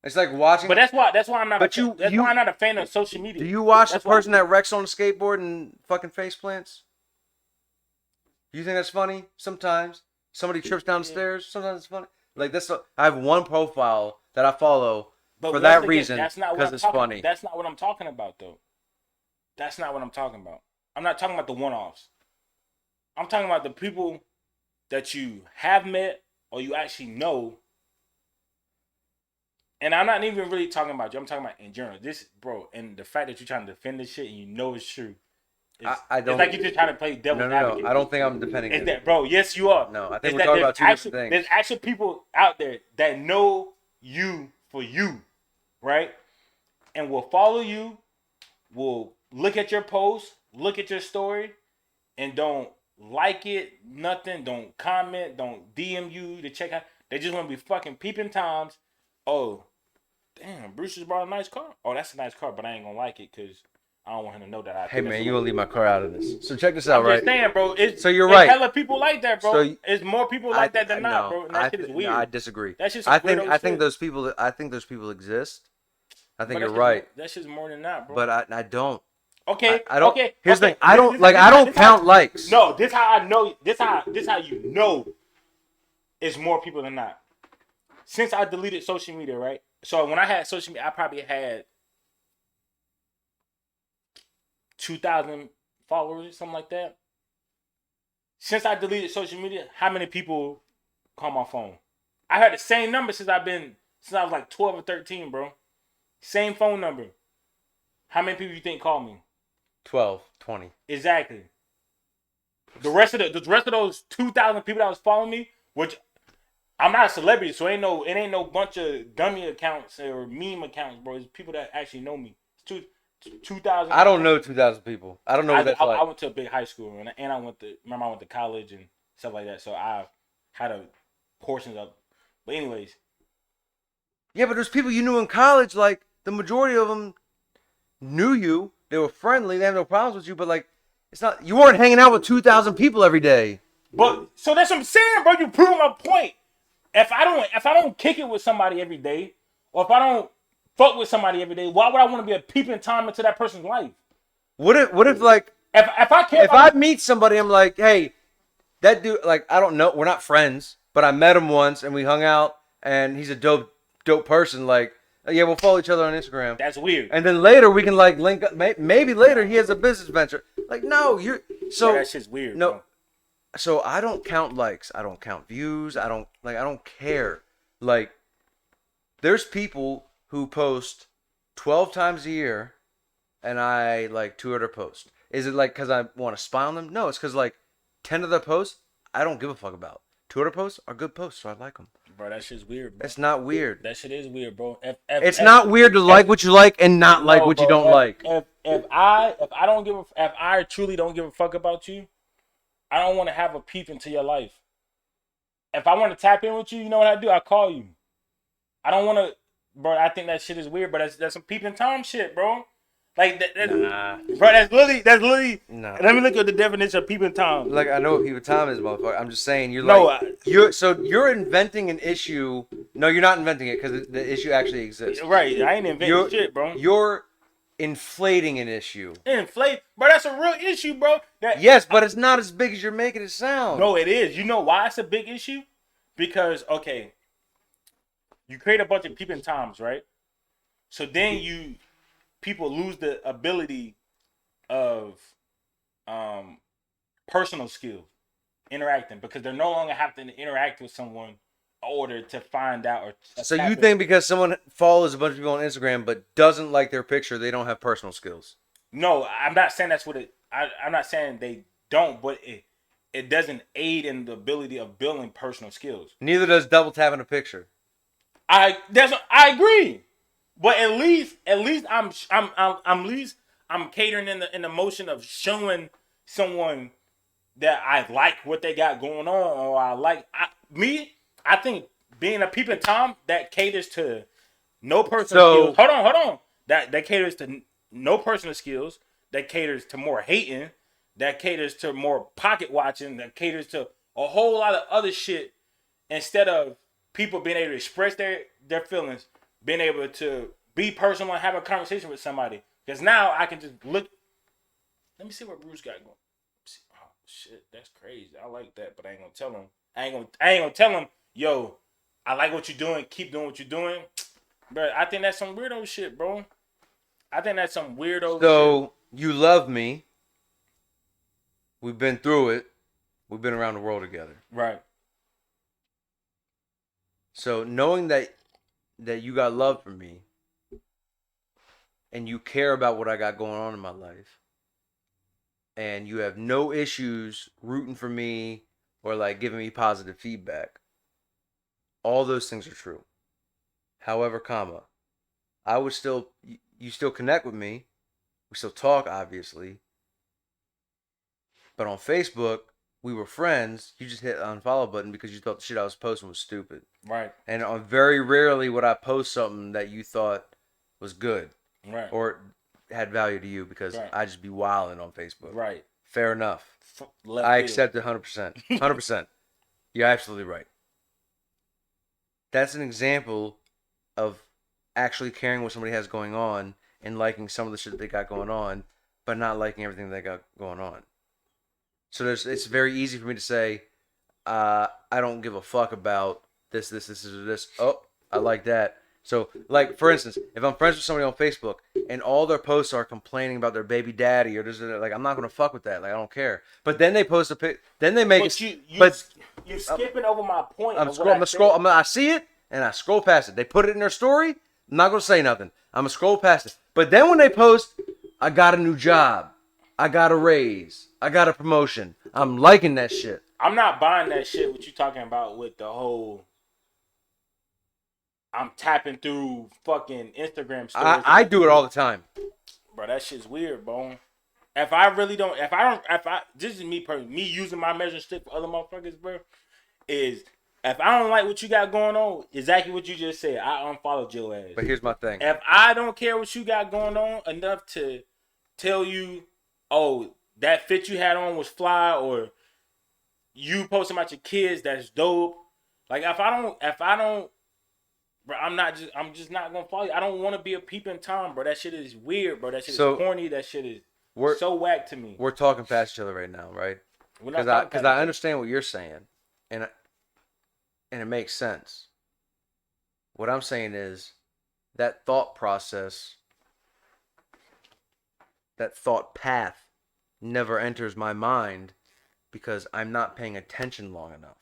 it's like watching. But that's why I'm not. Why I'm not a fan of social media. Do you watch the person that wrecks on a skateboard and fucking face plants? Do you think that's funny? Sometimes somebody trips down the stairs. Sometimes it's funny. Like I have one profile that I follow But for once that again, reason that's not what because I'm it's talking. funny. That's not what I'm talking about, though. That's not what I'm talking about. I'm not talking about the one-offs. I'm talking about the people that you have met or you actually know. And I'm not even really talking about you. I'm talking about in general. This, bro, and the fact that you're trying to defend this shit and you know it's true. I It's don't. like you're just trying to play devil's No. advocate. I don't think I'm defending Is it. that, bro? Yes, you are. No, I think Is we're that talking about two different things. there's actual people out there that know you for you, right? And will follow you, will look at your post, look at your story, and don't like it, nothing, don't comment, don't DM you to check out. They just want to be fucking peeping toms. Oh, damn, Bruce just brought a nice car. Oh, that's a nice car, but I ain't gonna like it because I don't want him to know that I Hey think man, that's you gonna leave my car out of this? So check this out, I'm right? just saying, bro. So you're It's right. hella people like that, bro. So It's more people like that than not, bro. And that shit is weird. No, I disagree. That's just some weirdo I think shit. those people. I think those people exist. I think But you're right, that's just more than that, bro. but I don't. Okay, I don't. okay. Here's the okay. thing. I don't like. I don't count likes. No, this how I know. This how you know. It's more people than not. Since I deleted social media, right? So when I had social media, I probably had 2,000 followers, something like that. Since I deleted social media, how many people call my phone? I had the same number since I was like 12 or 13, bro. Same phone number. How many people you think call me? 12, 20. Exactly. The rest of those 2,000 people that was following me, which I'm not a celebrity, so it ain't no bunch of dummy accounts or meme accounts, bro. It's people that actually know me. It's 2,000. I don't know 2,000 people. I don't know what that's like. I went to a big high school, and I went to college and stuff like that. So I had a portions of. But anyways, Yeah, but there's people you knew in college. Like the majority of them knew you. They were friendly. They have no problems with you. But like, it's not. You weren't hanging out with 2,000 people every day. but so that's what I'm saying, bro. You proving my point. If I don't kick it with somebody every day, or if I don't fuck with somebody every day, why would I want to be a peeping tom into that person's life? What if like If I care, if I meet somebody, I'm like, hey, that dude. Like I don't know. We're not friends, but I met him once and we hung out, and he's a dope person. Like yeah, we'll follow each other on Instagram. that's weird. And then later we can like link up. Maybe later he has a business venture. Like no, you're so. Bro, that shit's weird. No, bro. so I don't count likes. I don't count views. I don't care. Like there's people who post 12 times a year and I like 2 other posts. Is it like because I want to spy on them? No, it's because like 10 of the posts I don't give a fuck about. 2 other posts are good posts, so I like them. Bro, that shit's weird. Bro. It's not weird. That shit is weird, bro. It's not weird to like what you like and not like what you don't like. If I truly don't give a fuck about you, I don't want to have a peep into your life. If I want to tap in with you, you know what I do? I call you. I don't want to, bro. I think that shit is weird, but that's some peeping tom shit, bro. Like Nah. bro. That's literally. No. Let me look at the definition of peeping tom. Like I know what people time is, motherfucker. I'm just saying No, you're inventing an issue. No, you're not inventing it because the issue actually exists. right. I ain't inventing shit, bro. You're inflating an issue. Inflate, bro. That's a real issue, bro. Yes, but it's not as big as you're making it sound. No, it is. You know why it's a big issue? Because okay, you create a bunch of peeping toms, right? So then people lose the ability of personal skills interacting because they're no longer having to interact with someone in order to find out or. So you think because someone follows a bunch of people on Instagram but doesn't like their picture, they don't have personal skills? No, I'm not saying that's what it. I'm not saying they don't, but it doesn't aid in the ability of building personal skills. Neither does double tapping a picture. I agree, but at least I'm catering in the motion of showing someone that I like what they got going on, or I think being a peeping tom that caters to no personal skills. Hold on. That caters to no personal skills. That caters to more hating. That caters to more pocket watching. That caters to a whole lot of other shit instead of people being able to express their feelings, being able to be personal and have a conversation with somebody. Because now I can just look. Let me see what Bruce got going. Oh shit, that's crazy. I like that, but I ain't gonna tell him. I ain't gonna tell him, yo, I like what you're doing. Keep doing what you're doing. Bro, I think that's some weirdo shit, bro. I think that's some weirdo shit. So, you love me. We've been through it. We've been around the world together. Right. So, knowing that you got love for me and you care about what I got going on in my life and you have no issues rooting for me or like giving me positive feedback, all those things are true. However, I would still, you still connect with me. We still talk, obviously. But on Facebook, we were friends. You just hit the unfollow button because you thought the shit I was posting was stupid. Right. And on very rarely would I post something that you thought was good. Right. Or had value to you because I just be wilding on Facebook. Right. Fair enough. I accept it 100%. 100%. You're absolutely right. That's an example of actually caring what somebody has going on and liking some of the shit that they got going on, but not liking everything they got going on. So it's very easy for me to say, I don't give a fuck about this, or this. Oh, I like that. So, like, for instance, if I'm friends with somebody on Facebook and all their posts are complaining about their baby daddy or this, like, I'm not gonna fuck with that. Like, I don't care. But then they post a pic. Then they make but it. You're skipping over my point. I see it and I scroll past it. They put it in their story. I'm not gonna say nothing. I'm gonna scroll past it. But then when they post, I got a new job, I got a raise, I got a promotion. I'm liking that shit. I'm not buying that shit. What you talking about with the whole? I'm tapping through fucking Instagram stories. I do it all the time. Bro, that shit's weird, bro. This is me personally, me using my measuring stick for other motherfuckers, bro, is if I don't like what you got going on, exactly what you just said, I unfollowed your ass. But here's my thing. If I don't care what you got going on enough to tell you, oh, that fit you had on was fly, or you posting about your kids, that's dope. Like if I don't, bro, I'm just not gonna follow you. I don't want to be a peeping Tom, bro. That shit is weird, bro. That shit is corny. That shit is so whack to me. We're talking past each other right now, right? Because I understand what you're saying, and it makes sense. What I'm saying is that thought process, that thought path, never enters my mind because I'm not paying attention long enough.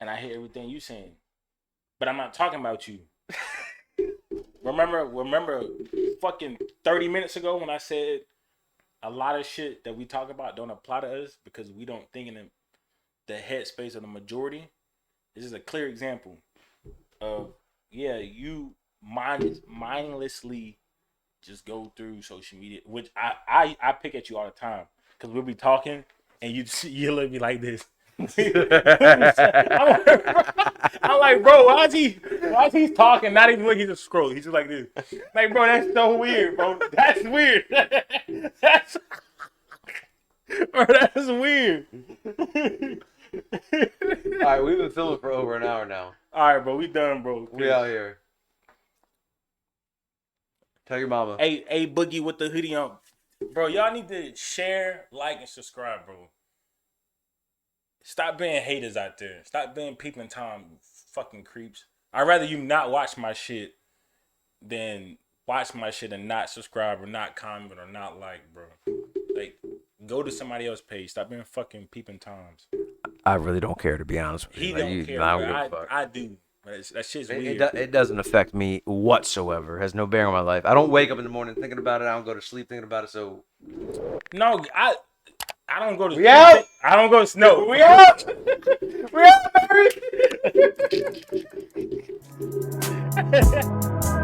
And I hear everything you saying, but I'm not talking about you. Remember, fucking 30 minutes ago when I said a lot of shit that we talk about don't apply to us because we don't think in the headspace of the majority. This is a clear example of you mindlessly just go through social media, which I pick at you all the time because we'll be talking and you look at me like this. I'm like, bro, why is he talking? Not even looking, he's just scrolling. He's just like this. Like, bro, that's so weird, bro. That's weird. That's weird. All right, we've been filming for over an hour now. All right, bro, we done, bro. We out here. Tell your mama. Hey, Boogie with the hoodie on. Bro, y'all need to share, like, and subscribe, bro. Stop being haters out there. Stop being peeping Tom fucking creeps. I'd rather you not watch my shit than watch my shit and not subscribe or not comment or not like, bro. Like, go to somebody else's page. Stop being fucking peeping Toms. I really don't care, to be honest with you. He don't care, bro. I do. That shit's weird. It doesn't affect me whatsoever. It has no bearing on my life. I don't wake up in the morning thinking about it. I don't go to sleep thinking about it. So no, I don't go to. We out. I don't go to snow. We out. We out, baby.